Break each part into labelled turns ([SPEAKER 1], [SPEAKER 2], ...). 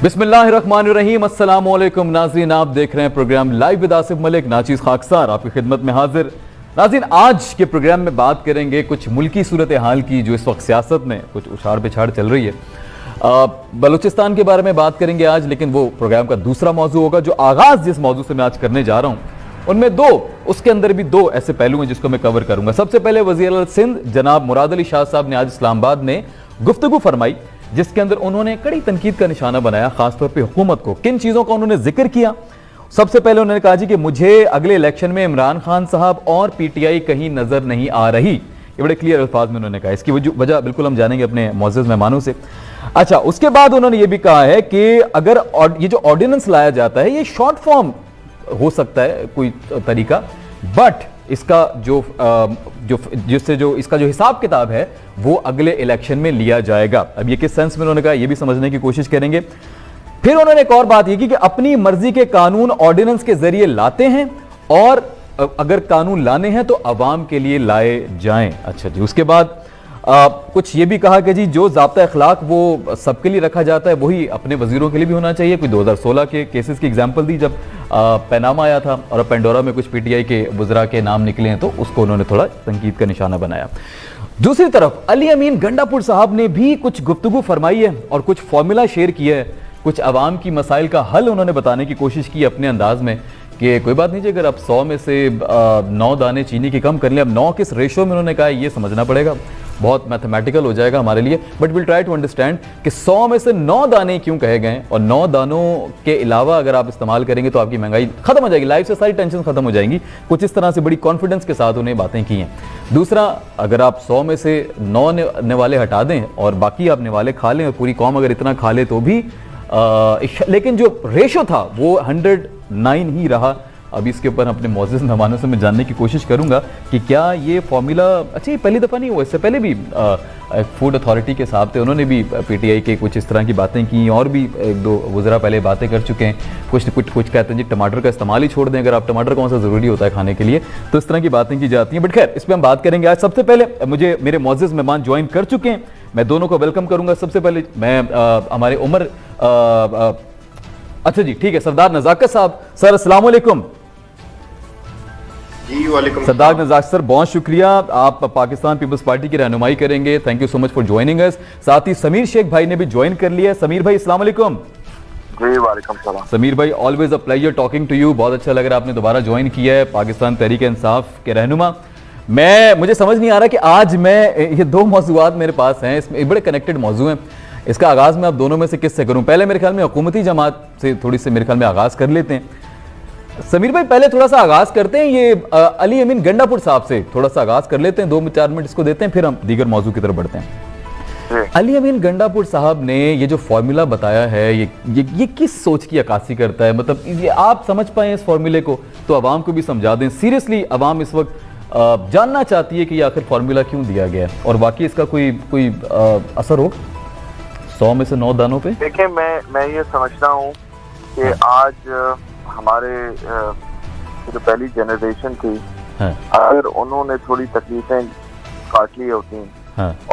[SPEAKER 1] बिस्मिल्लाहिर्रहमानिर्रहीम। अस्सलाम वालेकुम नाज़रीन, आप देख रहे हैं program live with Asif Malik. नाचीज़ खाकसार आपकी खिदमत में हाजिर। नाज़रीन, आज के प्रोग्राम में बात करेंगे कुछ मुल्की सूरत हाल की जो इस वक्त सियासत में कुछ उछाड़ पिछाड़ चल रही है। बलूचिस्तान के बारे में बात करेंगे आज, लेकिन वो प्रोग्राम का दूसरा मौजू होगा। जो आगाज़ जिस मौजू से मैं आज करने जा रहा हूँ उनमें उसके अंदर भी दो ऐसे पहलू हैं जिसको मैं कवर करूंगा। सबसे पहले वज़ीर सिंध जनाब मुराद अली शाह साहब ने आज इस्लामाबाद में गुफ्तगू फरमाई, जिसके अंदर उन्होंने कड़ी तनकीद का निशाना बनाया, खासतौर पे हुकूमत को। किन चीज़ों का उन्होंने जिक्र किया? सबसे पहले उन्होंने कहा जी कि मुझे अगले इलेक्शन में इमरान खान साहब और पीटीआई कहीं नजर नहीं आ रही। ये बड़े क्लियर अल्फाज में उन्होंने कहा। इसकी वजह बिल्कुल हम जानेंगे अपने मौजूद मेहमानों से। अच्छा, उसके बाद उन्होंने ये भी कहा है कि अगर ये जो ऑर्डिनेंस लाया जाता है ये शॉर्ट फॉर्म हो सकता है कोई तरीका, बट इसका जो इसका जो हिसाब किताब है वो अगले इलेक्शन में लिया जाएगा। अब ये किस सेंस में उन्होंने कहा ये भी समझने की कोशिश करेंगे। फिर उन्होंने एक और बात ये की कि अपनी मर्जी के कानून ऑर्डिनेंस के जरिए लाते हैं और अगर कानून लाने हैं तो अवाम के लिए लाए जाएं। अच्छा जी, उसके बाद कुछ ये भी कहा कि जी जो ज़ाब्ता अखलाक वो सबके लिए रखा जाता है वही अपने वजीरों के लिए भी होना चाहिए। कोई 2016 के केसेस की एग्जांपल दी, जब पैनामा आया था और पेंडोरा में कुछ पीटीआई के वज़रा के नाम निकले हैं, तो उसको उन्होंने थोड़ा तनकीद का निशाना बनाया। दूसरी तरफ अली अमीन गंडापुर साहब ने भी कुछ गुफ्तगू फरमाई है और कुछ फॉर्मूला शेयर किया है। कुछ अवाम की मसाइल का हल उन्होंने बताने की कोशिश की अपने अंदाज में कि कोई बात नहीं जी, अगर आप 100 में से 9 दाने चीनी की कम कर लें। अब 9 किस रेशो में उन्होंने कहा ये समझना पड़ेगा, बहुत मैथमेटिकल हो जाएगा हमारे लिए, but will try to understand कि 100 में से 9 दाने क्यों कहे गए और 9 दानों के अलावा अगर आप इस्तेमाल करेंगे तो आपकी महंगाई खत्म हो जाएगी, लाइफ से सारी टेंशन खत्म हो जाएंगी। कुछ इस तरह से बड़ी कॉन्फिडेंस के साथ उन्हें बातें की हैं। दूसरा, अगर आप 100 में से 9 निवाले हटा दें और बाकी आप निवाले खा लें और पूरी कौम अगर इतना खा ले तो भी लेकिन जो रेशो था वो 109 ही रहा। अभी इसके ऊपर अपने मौजूद मेहमानों से मैं जानने की कोशिश करूंगा कि क्या ये फॉर्मूला, अच्छा ये पहली दफ़ा नहीं हुआ, इससे पहले भी फूड अथॉरिटी के साहब थे, उन्होंने भी पीटीआई के कुछ इस तरह की बातें की और भी एक दो वज़रा पहले बातें कर चुके हैं। कुछ कहते हैं जी टमाटर का इस्तेमाल ही छोड़ दें, अगर आप टमाटर कौन सा ज़रूरी होता है खाने के लिए, तो इस तरह की बातें की जाती हैं। बट खैर इस पर हम बात करेंगे आज। सबसे पहले मुझे मेरे मौजूद मेहमान ज्वाइन कर चुके हैं, मैं दोनों को वेलकम करूँगा। सबसे पहले मैं हमारे उमर अच्छा जी ठीक है, सरदार नज़ाकत साहब। सर अस्सलाम वालेकुम।
[SPEAKER 2] जी वालेकुम।
[SPEAKER 1] सरदार नज़ाकत सर, बहुत शुक्रिया, आप पाकिस्तान पीपल्स पार्टी की रहनुमाई करेंगे। Thank you so much for joining us. साथ ही समीर शेख भाई ने भी ज्वाइन कर लिया। समीर भाई अस्सलाम वालेकुम।
[SPEAKER 2] जी वालेकुम सलाम।
[SPEAKER 1] समीर भाई, always a pleasure talking to you. बहुत अच्छा लग रहा है आपने दोबारा ज्वाइन किया है, पाकिस्तान तहरीक इंसाफ के रहनुमा। मुझे समझ नहीं आ रहा कि आज मैं ये दो मौजूआत मेरे पास हैं, इसमें बड़े कनेक्टेड मौजू हैं। इसका आगाज़ मैं आप दोनों में से किससे करूँ? पहले मेरे ख्याल में हुकूमती जमात से थोड़ी सी मेरे ख्याल में आगाज़ कर लेते हैं। समीर भाई पहले थोड़ा सा आगाज़ करते हैं, ये अली अमीन गंडापुर साहब से थोड़ा सा आगाज़ कर लेते हैं, 2-4 मिनट इसको देते हैं, फिर हम दीगर मौजू की तरफ बढ़ते हैं। अली अमीन गंडापुर साहब ने ये जो फॉर्मूला बताया है ये किस सोच की अक्कासी करता है? मतलब ये आप समझ पाए इस फॉर्मूले को तो आवाम को भी समझा दें। सीरियसली आवाम इस वक्त जानना चाहती है कि ये आखिर फॉर्मूला क्यों दिया गया है और बाकी इसका कोई असर हो 100 में से 9 दानों पे?
[SPEAKER 2] देखिए, मैं ये समझता हूँ कि आज हमारे जो पहली जनरेशन थी, अगर उन्होंने थोड़ी तकलीफें काट ली होती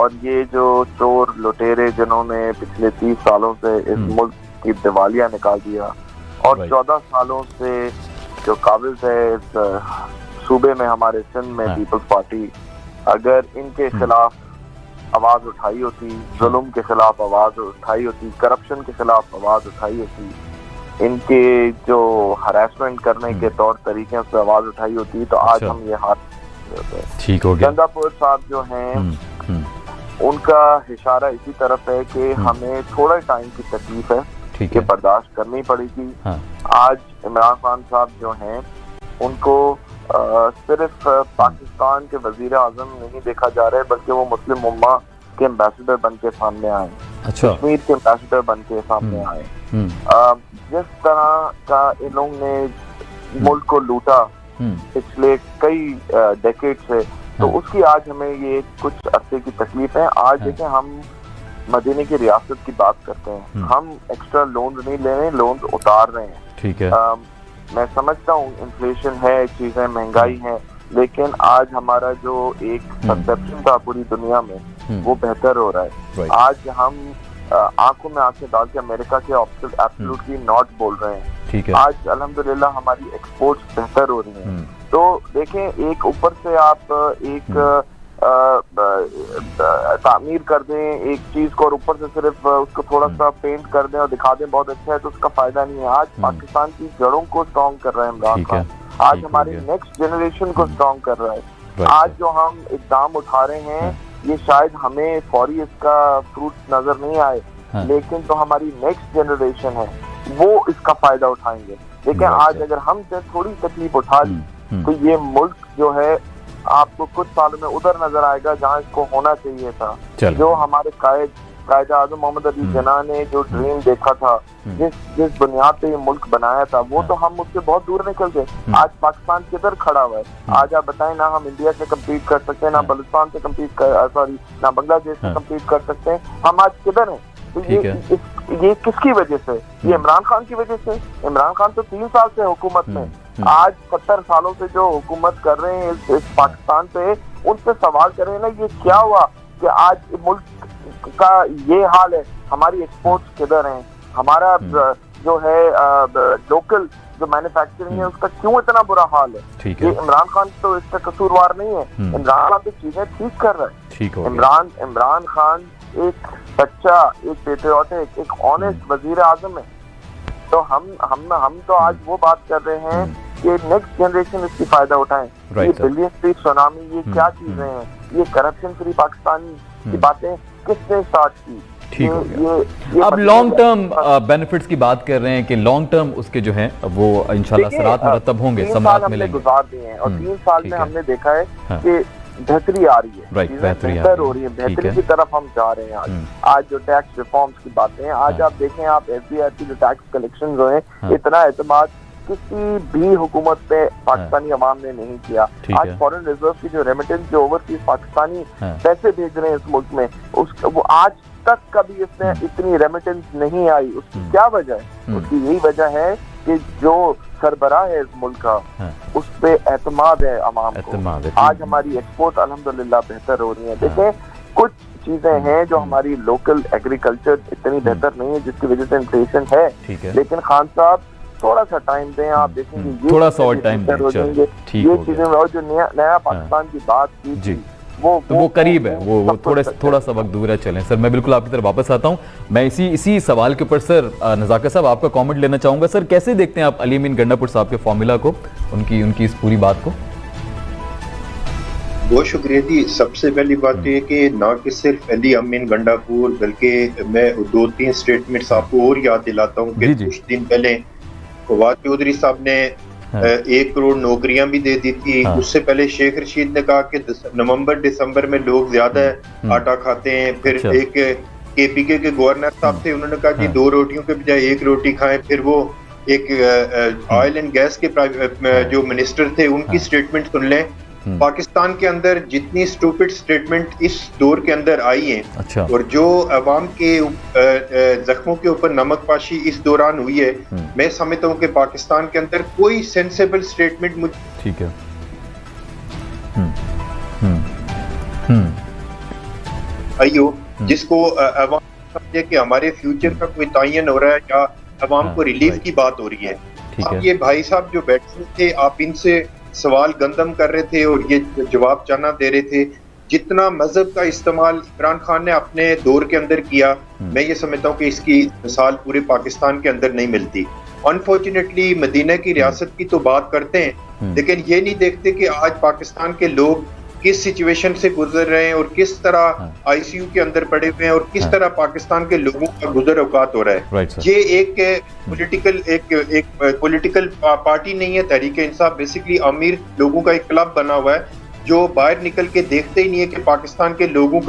[SPEAKER 2] और ये जो चोर लुटेरे जिन्होंने पिछले 30 सालों से इस मुल्क की दिवालिया निकाल दिया और 14 सालों से जो काबिज है इस सूबे में, हमारे सिंध में पीपल्स पार्टी, अगर इनके खिलाफ आवाज उठाई होती, जुल्म के खिलाफ आवाज उठाई होती, करप्शन के खिलाफ आवाज उठाई होती, इनके जो हरासमेंट करने के तौर तरीके से आवाज उठाई होती, तो आज हम ये हाथ
[SPEAKER 1] ठीक हो गया।
[SPEAKER 2] गंडापुर साहब जो हैं उनका इशारा इसी तरफ है कि हमें थोड़ा टाइम की तकलीफ है, ये बर्दाश्त करनी पड़ेगी। आज इमरान खान साहब जो हैं उनको सिर्फ पाकिस्तान के वजीर आजम नहीं देखा जा रहा है, बल्कि वो मुस्लिम उम्मा के एम्बेसडर बन के सामने आए, कश्मीर के एम्बेसडर बन के सामने आए। जिस तरह का इन लोगों ने मुल्क को लूटा पिछले कई डेकेड से, तो उसकी आज हमें ये कुछ अरसे की तकलीफ है। आज देखिए, हम मदीने की रियासत की बात करते हैं, हम एक्स्ट्रा लोन नहीं ले रहे, लोन उतार रहे हैं।
[SPEAKER 1] ठीक है,
[SPEAKER 2] मैं समझता हूँ इन्फ्लेशन है, चीजें महंगाई है, लेकिन आज हमारा जो एक परसेप्शन था पूरी दुनिया में वो बेहतर हो रहा है। आज हम आंखों में आंखें डाल के अमेरिका के एब्सोल्युटली नॉट बोल रहे हैं।
[SPEAKER 1] ठीक है।
[SPEAKER 2] आज अल्हम्दुलिल्लाह हमारी एक्सपोर्ट्स बेहतर हो रही हैं। तो देखें, एक ऊपर से आप एक तामीर कर दें एक चीज को और ऊपर से सिर्फ उसको थोड़ा सा पेंट कर दें और दिखा दें बहुत अच्छा है, तो उसका फायदा नहीं है। आज पाकिस्तान की जड़ों को स्ट्रॉन्ग कर रहा है इमरान खान, आज हमारी नेक्स्ट जनरेशन को स्ट्रॉन्ग कर रहा है। आज जो हम इक़दाम उठा रहे हैं ये शायद हमें फौरी इसका फ्रूट नजर नहीं आए, लेकिन तो हमारी नेक्स्ट जनरेशन है वो इसका फायदा उठाएंगे। देखिए, आज अगर हमसे थोड़ी तकलीफ उठा ली तो ये मुल्क जो है आपको कुछ सालों में उधर नजर आएगा जहाँ इसको होना चाहिए था। जो हमारे कायद आज़म मोहम्मद अली जिन्ना ने जो ड्रीम देखा था, जिस बुनियाद पे ये मुल्क बनाया था, वो तो हम उससे बहुत दूर निकल गए। आज पाकिस्तान किधर खड़ा हुआ है? आज आप बताएं, ना हम इंडिया से कम्पीट कर सकते हैं, ना बलूचिस्तान से ना बांग्लादेश से कम्पीट कर सकते हैं। हम आज किधर हैं? तो ये किसकी वजह से? ये इमरान खान की वजह से। इमरान खान तो 3 साल से हुकूमत में, आज 70 सालों से जो हुकूमत कर रहे हैं इस पाकिस्तान पे, उनसे सवाल करें ना, ये क्या हुआ कि आज मुल्क का ये हाल है? हमारी एक्सपोर्ट्स किधर हैं? हमारा जो है लोकल जो मैन्युफैक्चरिंग है उसका क्यों इतना बुरा हाल है? ये इमरान खान तो इसका कसूरवार नहीं है। इमरान खान तो चीजें ठीक कर रहा है। इमरान खान एक सच्चा, एक पेट्रियोटिक, एक ऑनेस्ट वजीर आजम है। तो हम तो आज वो बात कर रहे हैं कि नेक्स्ट जनरेशन इसकी फायदा उठाएं। ये बिलियन स्ट्रीट सुनामी, ये क्या चीजें हैं? ये करप्शन फ्री पाकिस्तान की बातें किसने स्टार्ट की?
[SPEAKER 1] ठीक हो गया। अब लॉन्ग टर्म बेनिफिट्स की बात कर रहे हैं कि लॉन्ग टर्म उसके जो हैं वो इंशाल्लाह सरात मुरतब होंगे, समात मिलेंगे।
[SPEAKER 2] गुजार दिए हैं और 3 साल में हमने देखा है कि बेहतरी आ रही है, बेहतर हो रही है, बेहतरी की तरफ हम जा रहे हैं। आज जो टैक्स रिफॉर्म्स की बातें हैं, आज आप देखें, आप FBI की जो टैक्स कलेक्शन जो है, इतना एतमाद किसी भी हुकूमत पे पाकिस्तानी अवाम ने नहीं किया। आज फॉरेन रिजर्व की जो रेमिटेंस, जो ओवरसीज पाकिस्तानी पैसे भेज रहे हैं इस मुल्क में, वो आज तक कभी इसमें इतनी रेमिटेंस नहीं आई। उसकी क्या वजह है? उसकी यही वजह है कि जो सरबराह है इस मुल्क का, उस पे एतमाद है अवाम को। आज हमारी एक्सपोर्ट अल्हम्दुलिल्लाह बेहतर हो रही है। देखें, कुछ चीजें हैं जो हमारी लोकल एग्रीकल्चर इतनी बेहतर नहीं है, जिसकी वजह से इन्फ्लेशन है। लेकिन खान साहब थोड़ा सा टाइम दें, आप देखेंगे
[SPEAKER 1] थोड़ा सा और टाइम दें,
[SPEAKER 2] ये चीजें। और जो नया पाकिस्तान की बात की थी
[SPEAKER 1] वो करीब है, वो थोड़ा सा वक्त दूर है। चलें सर, मैं बिल्कुल आपकी तरफ वापस आता हूं। मैं इसी सवाल के ऊपर सर नज़ाकत साहब आपका कमेंट लेना चाहूंगा। सर, कैसे देखते हैं आप अली अमीन गंडापुर साहब के फॉर्मूला को, उनकी इस पूरी बात को?
[SPEAKER 3] बहुत शुक्रिया जी। सबसे पहली बात यह कि ना कि सिर्फ अली अमीन गंडापुर, बल्कि मैं 2-3 स्टेटमेंट्स आपको और याद दिलाता हूँ कि कुछ दिन पहले फवाद चौधरी साहब ने 1 करोड़ नौकरियां भी दे दी थी। उससे पहले शेख रशीद ने कहा कि नवंबर-दिसंबर में लोग ज्यादा आटा खाते हैं। फिर एक KPK के गवर्नर साहब थे, उन्होंने कहा कि 2 रोटियों के बजाय 1 रोटी खाएं। फिर वो एक ऑयल एंड गैस के जो मिनिस्टर थे, उनकी स्टेटमेंट सुन लें। पाकिस्तान के अंदर जितनी स्टूपिड स्टेटमेंट इस दौर के अंदर आई है, और जो अवाम के जख्मों के ऊपर नमक पाशी इस दौरान हुई है, मैं समझता हूँ कि पाकिस्तान के अंदर कोई सेंसेबल स्टेटमेंट
[SPEAKER 1] ठीक है
[SPEAKER 3] आई हो जिसको अवाम समझे कि हमारे फ्यूचर का कोई तयन हो रहा है या अवाम को रिलीफ की बात हो रही है। अब ये भाई साहब जो बैठे थे, आप इनसे सवाल गंदम कर रहे थे और ये जवाब चाना दे रहे थे। जितना मजहब का इस्तेमाल इमरान खान ने अपने दौर के अंदर किया, मैं ये समझता हूँ कि इसकी मिसाल पूरे पाकिस्तान के अंदर नहीं मिलती। अनफॉर्चुनेटली मदीना की रियासत की तो बात करते हैं, लेकिन ये नहीं देखते कि आज पाकिस्तान के लोग किस सिचुएशन से गुजर रहे हैं और किस तरह ICU के अंदर पड़े हुए हैं और किस तरह पाकिस्तान के लोगों का गुजर औकात हो रहा है। ये एक पॉलिटिकल पार्टी नहीं है। तहरीक-ए-इंसाफ बेसिकली अमीर लोगों का एक क्लब बना हुआ है जो बाहर निकल के देखते ही नहीं है कि पाकिस्तान के लोगों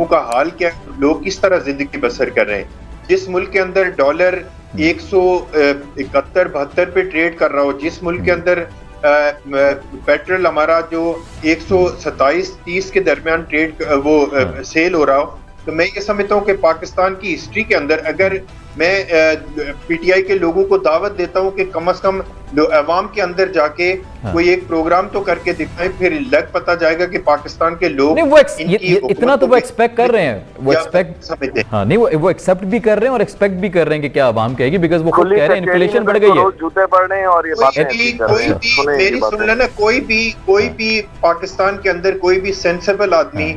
[SPEAKER 3] का हाल क्या है, लोग किस तरह जिंदगी बसर कर रहे हैं। जिस मुल्क के अंदर डॉलर 171-72 पे ट्रेड कर रहा हो, जिस मुल्क के अंदर पेट्रोल हमारा जो 127-30 के दरमियान ट्रेड सेल हो रहा हो, तो मैं ये समझता हूँ कि पाकिस्तान की हिस्ट्री के अंदर अगर मैं PTI के लोगों को दावत देता हूँ कि कम से कम अवाम के अंदर जाके कोई एक प्रोग्राम तो करके दिखाएं, फिर लग पता जाएगा कि पाकिस्तान के लोग
[SPEAKER 1] नहीं, वो इतना तो वो एक्सपेक्ट कर रहे हैं, वो एक्सपेक्ट, हाँ नहीं वो एक्सेप्ट भी कर रहे हैं और एक्सपेक्ट भी कर रहे हैं कि क्या अवाम कहेगी, बिकॉज वो खुद कह रहे हैं इन्फ्लेशन बढ़ गई है,
[SPEAKER 2] जूते पड़ रहे हैं। और ये
[SPEAKER 3] मेरी सुन लेना, कोई भी पाकिस्तान के अंदर कोई भी सेंसेबल आदमी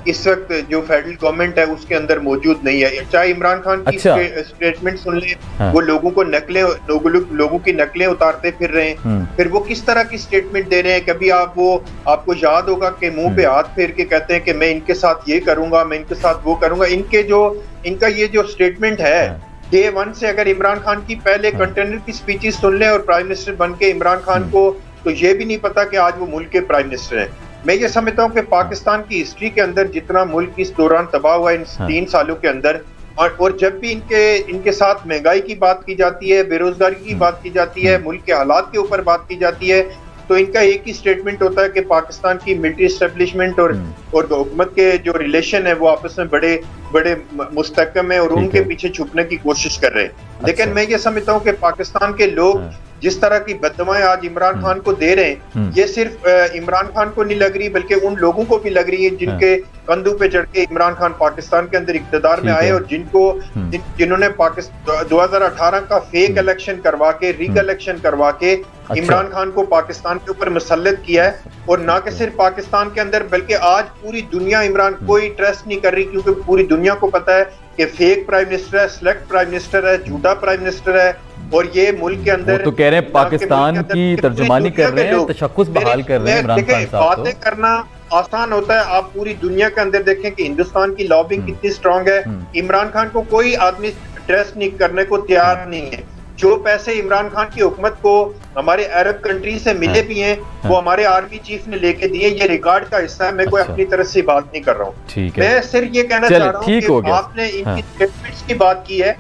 [SPEAKER 3] इस वक्त जो फेडरल गवर्नमेंट है उसके अंदर मौजूद नहीं है। चाहे इमरान खान की स्टेटमेंट सुन ले, वो लोगों को लोगों की नकलें उतारते फिर रहे हैं, फिर वो किस तरह की स्टेटमेंट दे रहे हैं। कभी आपको याद होगा कि मुंह पे हाथ फेर के कहते हैं कि मैं इनके साथ ये करूंगा, मैं इनके साथ वो करूंगा। इनका ये जो स्टेटमेंट है डे वन से, अगर इमरान खान की पहले कंटेनर की स्पीचेस सुन ले और प्राइम मिनिस्टर बन के इमरान खान को, तो ये भी नहीं पता कि आज वो मुल्क के प्राइम मिनिस्टर हैं। मैं ये समझता हूँ कि पाकिस्तान की हिस्ट्री के अंदर जितना मुल्क इस दौरान तबाह हुआ इन 3 सालों के अंदर, और जब भी इनके साथ महंगाई की बात की जाती है, बेरोजगारी की बात की जाती है, मुल्क के हालात के ऊपर बात की जाती है, तो इनका एक ही स्टेटमेंट होता है कि पाकिस्तान की मिलिट्री एस्टेब्लिशमेंट और हुकूमत के जो रिलेशन है वो आपस में बड़े मुस्तहकम है और उनके पीछे छुपने की कोशिश कर रहे हैं। लेकिन मैं ये समझता हूँ कि पाकिस्तान के लोग जिस तरह की बददुआएं आज इमरान खान को दे रहे हैं, ये सिर्फ इमरान खान को नहीं लग रही बल्कि उन लोगों को भी लग रही है जिनके कंधों पे चढ़ के इमरान खान पाकिस्तान के अंदर इक्तदार में आए और जिन्होंने 2018 का फेक इलेक्शन करवा के, रीग इलेक्शन करवा के इमरान खान को पाकिस्तान के ऊपर मुसल्लत किया है। और ना कि सिर्फ पाकिस्तान के अंदर बल्कि आज पूरी दुनिया इमरान कोई ट्रस्ट नहीं कर रही, क्योंकि पूरी दुनिया को पता है कि फेक प्राइम मिनिस्टर है, सिलेक्ट प्राइम मिनिस्टर है, झूठा प्राइम मिनिस्टर है। और ये मुल्क के अंदर
[SPEAKER 1] तो कह रहे हैं पाकिस्तान की तर्जुमानी कर रहे हैं, तशख्खुस बहाल कर रहे हैं इमरान खान साहब।
[SPEAKER 3] बातें करना आसान होता है, आप पूरी दुनिया के अंदर देखें कि हिंदुस्तान की लॉबिंग कितनी स्ट्रांग है। इमरान खान को कोई आदमी ट्रस्ट नहीं करने को तैयार नहीं है। जो पैसे इमरान खान की हुकूमत को हमारे अरब कंट्री से मिले भी हैं, वो हमारे आर्मी चीफ ने लेके दिए, ये रिकॉर्ड का हिस्सा है। मैं कोई अपनी तरफ से बात नहीं कर रहा हूँ, मैं सिर्फ ये कहना चाह रहा हूँ कि आपने इनकी स्टेटमेंट्स की बात की है,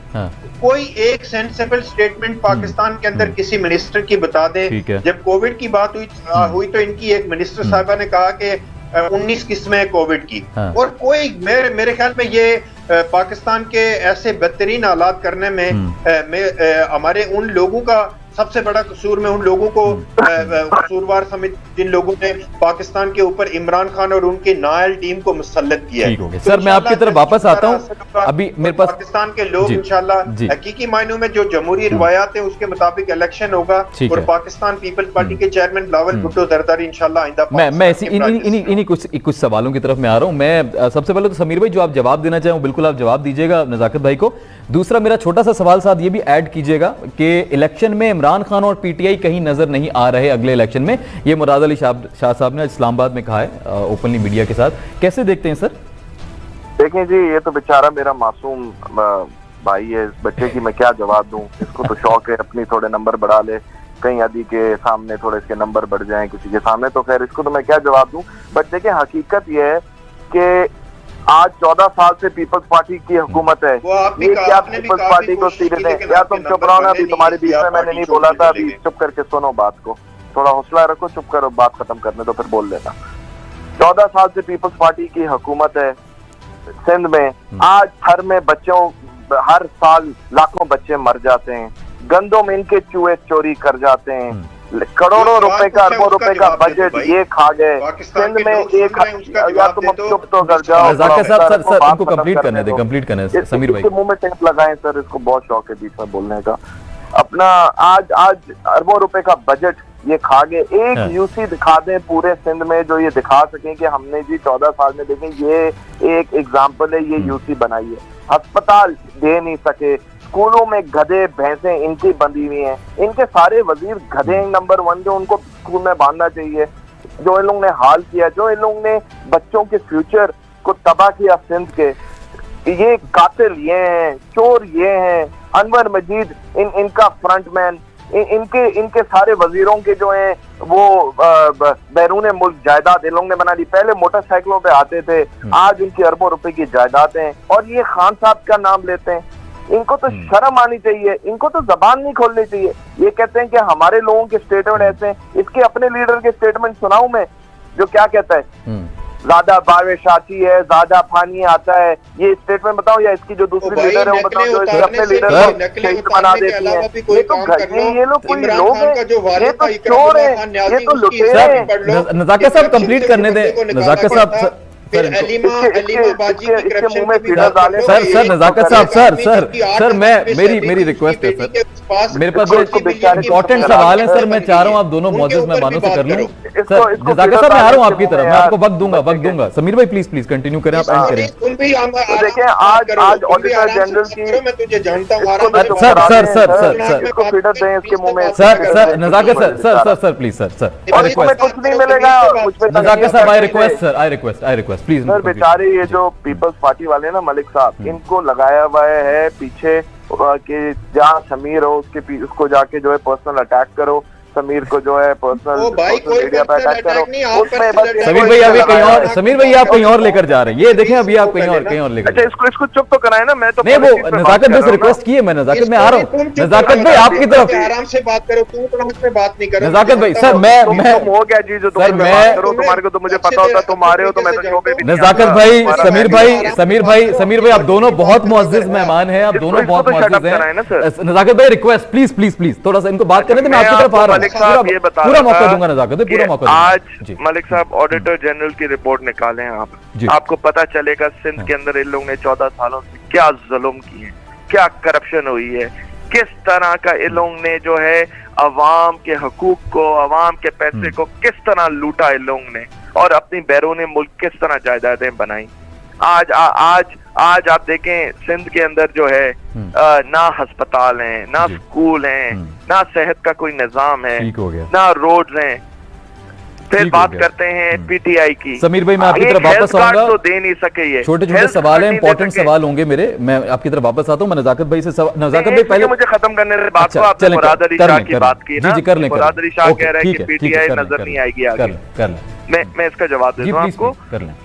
[SPEAKER 3] कोई एक सेंसेबल स्टेटमेंट पाकिस्तान के अंदर किसी मिनिस्टर की बता दे। जब कोविड की बात हुई तो इनकी एक मिनिस्टर साहिबा ने कहा कि 19 किस्में है कोविड की, और कोई मेरे ख्याल में ये पाकिस्तान के ऐसे बेहतरीन हालात करने में हमारे उन लोगों का सबसे बड़ा कसूर में, उन लोगों को कसूरवार समझ जिन लोगों ने पाकिस्तान के ऊपर इमरान खान और उनकी नायल टीम को मुसल्लत किया है।
[SPEAKER 1] तो सर मैं आपकी तरफ वापस आता हूं, अभी मेरे पास
[SPEAKER 3] पाकिस्तान के लोग इंशाल्लाह हकीकी मायनों में जो जमहूरी रवायात है उसके मुताबिक इलेक्शन होगा और पाकिस्तान पीपल्स पार्टी के चेयरमैन बिलावल भुट्टो जरदारी इंशाल्लाह आइंदा।
[SPEAKER 1] मैं इन्हीं कुछ सवालों की तरफ मैं आ रहा हूं। मैं सबसे पहले तो समीर भाई जो आप जवाब देना चाहें बिल्कुल आप जवाब दीजिएगा नजाकत भाई को। दूसरा मेरा छोटा सा सवाल साथ ये भी ऐड कीजिएगा कि इलेक्शन में इमरान खान और पीटीआई कहीं नजर नहीं आ रहे अगले इलेक्शन में, ये मुराद अली शाह साहब ने इस्लामाबाद में कहा है ओपनली मीडिया के साथ, कैसे देखते हैं सर?
[SPEAKER 2] देखें जी, ये तो बेचारा मेरा मासूम भाई है, इस बच्चे की मैं क्या जवाब दूं। इसको तो शौक है अपनी थोड़े नंबर बढ़ा ले, कहीं आदि के सामने थोड़े इसके नंबर बढ़ जाएं किसी के सामने, तो खैर इसको तो मैं क्या जवाब दूं। बट देखिए हकीकत ये है कि आज 14 साल से पीपल्स पार्टी की हुकूमत है, ये क्या पीपल्स पार्टी को सीधे दें? या तुम चुप रहो ना, अभी तुम्हारे बीच में मैंने नहीं बोला था, अभी चुप करके सुनो बात को, थोड़ा हौसला रखो, चुप करो, बात खत्म करने दो फिर बोल लेना। 14 साल से पीपल्स पार्टी की हुकूमत है सिंध में, आज हर में बच्चों, हर साल लाखों बच्चे मर जाते हैं, गंदों में इनके चूहे चोरी कर जाते हैं, करोड़ों रुपए का, अरबों रुपए का बजट ये खा गए सिंध में। एक या तुम अब चुप तो कर जाओ,
[SPEAKER 1] सर इनको कंप्लीट करने दे समीर भाई,
[SPEAKER 2] मुंह में टेप लगाएं सर, इसको बहुत शौक है बीच में बोलने का अपना। आज अरबों रुपए का बजट ये खा गए, एक यूसी दिखा दें पूरे सिंध में जो ये दिखा सकें कि हमने जी 14 साल में, देखें ये एक एग्जाम्पल है, ये यूसी बनाई है, अस्पताल दे नहीं सके, स्कूलों में गधे भैंसे इनकी बंधी हुई हैं, इनके सारे वजीर गधे नंबर 1 जो उनको स्कूल में बांधना चाहिए, जो इन लोगों ने हाल किया, जो इन लोगों ने बच्चों के फ्यूचर को तबाह किया सिंध के, ये कातिल ये हैं, चोर ये हैं, अनवर मजीद इनका फ्रंटमैन, इनके सारे वजीरों के जो हैं वो बैरून मुल्क जायदाद इन लोगों ने बना ली। पहले मोटरसाइकिलों पे आते थे, आज इनकी अरबों रुपए की जायदाद हैं, और ये खान साहब का नाम लेते हैं। इनको तो शर्म आनी चाहिए, इनको तो जबान नहीं खोलनी चाहिए। ये कहते हैं कि हमारे लोगों के स्टेटमेंट ऐसे हैं, इसके अपने लीडर के स्टेटमेंट सुनाऊं मैं जो क्या कहता है ज्यादा बारिश आती है, ज्यादा पानी आता है। ये स्टेटमेंट बताओ या इसकी जो दूसरी लीडर है वो बताओ, जो अपने लीडर को शहीद बना देती है। ये तो ये लोग कोई लोग हैं, ये तो चोर है, ये तो लुटेरे हैं।
[SPEAKER 1] नजाकत साहब कंप्लीट करने दें, नजाकत साहब
[SPEAKER 3] फिर अलीमाबाजी की करप्शन में
[SPEAKER 1] सर नजाकत साहब सर मेरी रिक्वेस्ट है सर, मेरे पास इंपॉर्टेंट सवाल है सर, मैं चाह रहा हूँ आप दोनों मौजूद मेहमानों से कर लूं। सर नजाकत साहब मैं आ रहा हूँ आपकी तरफ, मैं आपको वक्त दूंगा। समीर भाई प्लीज कंटिन्यू करें, आप एंड करें।
[SPEAKER 2] देखिए आज ऑडिटर जनरल की,
[SPEAKER 3] मैं तुझे जानता हूँ
[SPEAKER 1] सर
[SPEAKER 2] इसको फीडर दें इसके मुंह में।
[SPEAKER 1] Sir Nazakat sir please sir
[SPEAKER 2] कुछ नहीं मिलेगा
[SPEAKER 1] नजाकत साहब, आई रिक्वेस्ट प्लीज।
[SPEAKER 2] सर बेचारे ये जो पीपल्स पार्टी वाले ना मलिक साहब, इनको लगाया हुआ है पीछे कि जहाँ समीर हो उसको जाके जो है पर्सनल अटैक करो, समीर को जो है पर्सनल मीडिया पे अटैक करो। उसमें बस
[SPEAKER 1] समीर भाई अभी कहीं और, समीर भाई आप कहीं और लेकर जा रहे हैं, ये देखें अभी आप कहीं और लेकर।
[SPEAKER 2] अच्छा इसको चुप तो कराए ना, मैं तो
[SPEAKER 1] नहीं, वो नजाकत भाई से रिक्वेस्ट की है, मैं नजाकत में आ रहा हूँ। नजाकत भाई आपकी तरफ
[SPEAKER 3] आराम से बात करो, तू तो बात नहीं करो।
[SPEAKER 1] नजाकत भाई सर मैं
[SPEAKER 2] हो गया जी, जो तुम्हारे को तो मुझे पता होता तुम आ रहे हो, तो मैं तो
[SPEAKER 1] नजाकत भाई समीर भाई आप दोनों बहुत मुअज्जिज मेहमान हैं, आप दोनों बहुत मुअज्जिज हैं। नजाकत भाई रिक्वेस्ट प्लीज थोड़ा सा इनको बात करने दें, मैं आपकी तरफ आ रहा हूँ, पूरा मौका दूंगा नजाकत, पूरा मौका।
[SPEAKER 2] आज मलिक साहब ऑडिटर जनरल की रिपोर्ट निकाले हैं आप, आपको पता चलेगा सिंध के अंदर इन लोगों ने 14 सालों से क्या जुल्म किए हैं, क्या करप्शन हुई है, किस तरह का इन लोगों ने जो है अवाम के हकूक को, अवाम के पैसे को किस तरह लूटा इन लोगों ने, और अपनी बैरून मुल्क किस तरह जायदादें बनाई। आज आप देखें सिंध के अंदर जो है ना अस्पताल हैं, ना स्कूल हैं, ना सेहत का कोई निजाम है, ना रोड्स हैं। फिर बात करते हैं पीटीआई की।
[SPEAKER 1] समीर भाई मैं आपकी तरफ वापस आऊंगा,
[SPEAKER 2] तो दे नहीं सके, ये
[SPEAKER 1] छोटे सवाल हैं, इंपॉर्टेंट सवाल होंगे मेरे, मैं आपकी तरफ वापस आता हूँ। मैं नजाकत भाई से नजाकत भाई पहले
[SPEAKER 2] मुझे खत्म करने दे बात को। आपने मुराद अली शाह की बात की ना, मुराद अली शाह कह रहा है कि पीटीआई नजर नहीं आएगी आगे। मैं इसका जवाब देता हूँ आपको।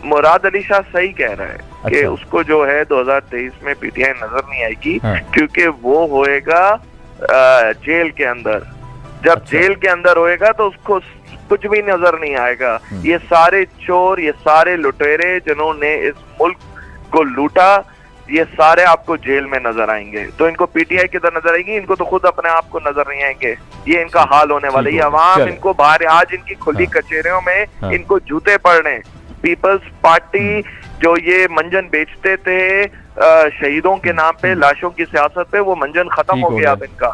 [SPEAKER 2] मुराद अली शाह सही कह रहा है कि उसको जो है 2023 में पीटीआई नजर नहीं आएगी, क्योंकि वो होएगा जेल के अंदर। जब जेल के अंदर होएगा तो उसको कुछ भी नजर नहीं आएगा। ये सारे चोर, ये सारे लुटेरे जिन्होंने इस मुल्क को लूटा, ये सारे आपको जेल में नजर आएंगे। तो इनको पीटीआई किधर नजर आएगी, इनको तो खुद अपने आप को नजर नहीं आएंगे। ये इनका हाल होने वाला है। ये अवाम इनको बाहर, आज इनकी खुली कचहरियों में इनको जूते पड़ रहे हैं। पीपल्स पार्टी जो ये मंजन बेचते थे शहीदों के नाम पे, लाशों की सियासत पे, वो मंजन खत्म हो गया अब इनका।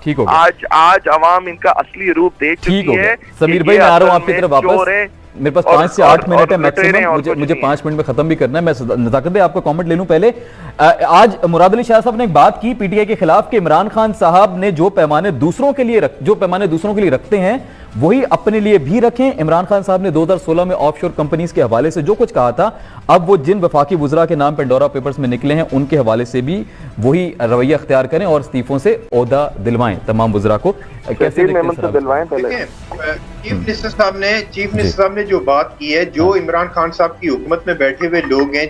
[SPEAKER 2] आज अवाम इनका असली रूप देख चुकी है।
[SPEAKER 1] समीर भाई मैं आ रहा हूँ आपकी तरफ वापस, मेरे पास 5 से 8 मिनट है मैक्सिमम, मुझे 5 मिनट में खत्म भी करना है। मैं नजाकत भाई आपका कमेंट ले लूं पहले। आज मुराद अली शाह साहब ने एक बात की पीटीआई के खिलाफ कि इमरान खान साहब ने जो पैमाने दूसरों के लिए रखते हैं वही अपने लिए भी रखें। इमरान खान साहब ने 2016 में ऑफशोर कंपनीज के हवाले से जो कुछ कहा था, अब वो जिन वफाकी वुज़रा के नाम पेंडोरा पेपर्स में निकले हैं उनके हवाले से भी वही रवैया अख्तियार करें और इस्तीफों से ओहदा दिलवाएं तमाम वुज़रा को। कैसे
[SPEAKER 2] दिलवाएं?
[SPEAKER 3] चीफ मिनिस्टर साहब ने जो बात की है, जो इमरान खान साहब की हुकूमत में बैठे हुए लोग हैं,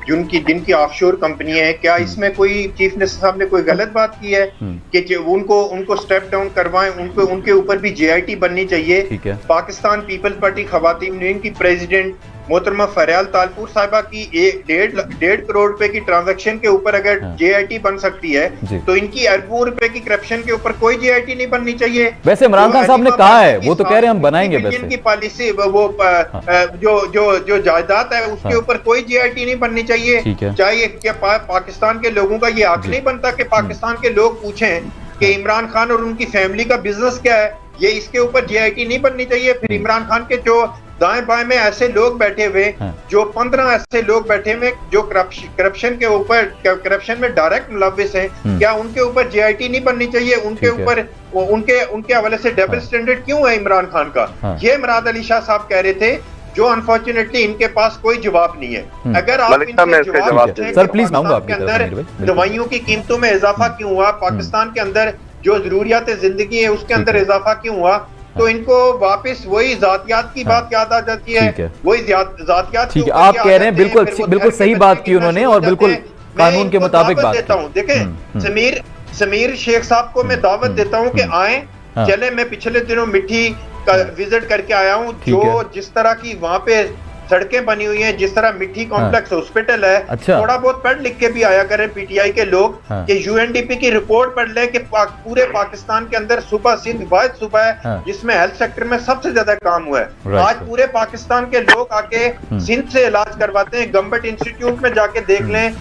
[SPEAKER 3] जिनकी ऑफशोर कंपनियां हैं, क्या इसमें कोई चीफ मिनिस्टर साहब ने कोई गलत बात की है कि उनको स्टेप डाउन करवाएं, उनके ऊपर भी जेआईटी बननी चाहिए। पाकिस्तान पीपल्स पार्टी खवातीन यूनियन की प्रेसिडेंट मोहतरमा फरियाल तालपुर साहिबा की 1.5 करोड़ रुपए की ट्रांजैक्शन के ऊपर अगर जेआईटी बन सकती है, तो इनकी अरबों रुपए की करप्शन के ऊपर कोई जेआईटी नहीं बननी चाहिए।
[SPEAKER 1] वैसे इमरान खान साहब ने कहा है, वो तो कह रहे हैं हम बनाएंगे। वैसे
[SPEAKER 3] की पॉलिसी वो जो जायदाद है उसके ऊपर कोई जेआईटी नहीं बननी चाहिए। चाहे क्या पाकिस्तान के लोगों का ये हक नहीं बनता कि पाकिस्तान के लोग पूछें कि इमरान खान और उनकी फैमिली का बिजनेस क्या है, ये इसके ऊपर जेआईटी नहीं बननी चाहिए। फिर इमरान खान के जो दाएं बाएं में ऐसे लोग बैठे हुए, जो 15 ऐसे लोग बैठे हुए जो करप्शन के ऊपर, करप्शन में डायरेक्ट मुलविस हैं, क्या उनके ऊपर जेआईटी नहीं बननी चाहिए? उनके ऊपर उनके हवाले से डबल स्टैंडर्ड क्यों है इमरान खान का? ये मुराद अली शाह साहब कह रहे थे, जो अनफॉर्चुनेटली इनके पास कोई जवाब नहीं है। अगर आप इनके जवाब
[SPEAKER 1] सर प्लीज
[SPEAKER 3] के अंदर दवाइयों की कीमतों में इजाफा क्यों हुआ, पाकिस्तान के अंदर जो जरूरियात जिंदगी है उसके अंदर इजाफा क्यों हुआ, तो इनको वापस वही जातियात की बात याद आ जाती है, वही जातियात।
[SPEAKER 1] ठीक है, आप कह रहे हैं बिल्कुल सही बात की उन्होंने और बिल्कुल कानून के मुताबिक बात
[SPEAKER 3] देता हूँ। देखें समीर शेख साहब को मैं दावत देता हूँ कि आए, चले। मैं पिछले दिनों मिट्टी का विजिट करके आया हूँ, जो जिस तरह की वहाँ पे सड़कें बनी हुई हैं, जिस तरह मिट्टी कॉम्प्लेक्स हॉस्पिटल है।
[SPEAKER 1] अच्छा।
[SPEAKER 3] थोड़ा बहुत पढ़ लिख के भी आया करें पीटीआई के लोग कि यूएनडीपी की रिपोर्ट पढ़ ले कि पूरे पाकिस्तान के अंदर सूबा सिंध वाहिद सूबा है जिसमें हेल्थ सेक्टर में सबसे ज्यादा काम हुआ है। आज पूरे पाकिस्तान के लोग आके सिंध से इलाज करवाते हैं। गवर्नमेंट इंस्टीट्यूट में जाके देख लें,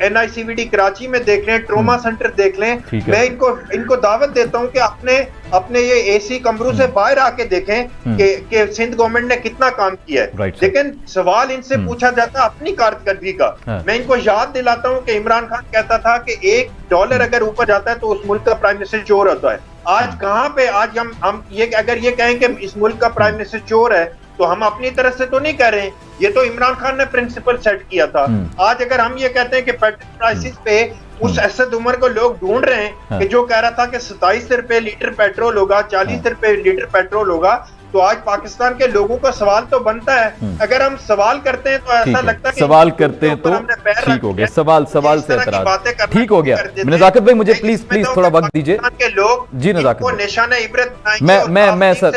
[SPEAKER 3] NICVD कराची में देख लें, ट्रोमा सेंटर देख लें। मैं इनको दावत देता हूं कि अपने ये एसी कमरों से बाहर आके देखें कि सिंध गवर्नमेंट ने कितना काम किया है। लेकिन सवाल इनसे पूछा जाता अपनी कारकर्दगी का। मैं इनको याद दिलाता हूं कि इमरान खान कहता था कि $1 अगर ऊपर जाता है तो उस मुल्क का प्राइम मिनिस्टर चोर होता है। आज कहां पे, आज हम ये अगर ये कहें कि इस मुल्क का प्राइम मिनिस्टर चोर है तो हम अपनी तरफ से तो नहीं कह रहे हैं, ये तो इमरान खान ने प्रिंसिपल सेट किया था। आज अगर हम ये कहते हैं कि पेट्रोल प्राइसेस पे उस असद उमर को लोग ढूंढ रहे हैं कि जो कह रहा था कि 27 रुपए लीटर पेट्रोल होगा, 40 रुपए लीटर पेट्रोल होगा, तो आज पाकिस्तान के लोगों का सवाल तो बनता है। अगर हम सवाल करते हैं तो ऐसा लगता है कि
[SPEAKER 1] सवाल करते हैं तो ठीक हो गया, सवाल से एतराज ठीक हो गया। नज़ाकत भाई मुझे प्लीज थोड़ा वक्त दीजिए। जी नज़ाकत भाई,
[SPEAKER 3] निशाना इबरत
[SPEAKER 1] मैं सर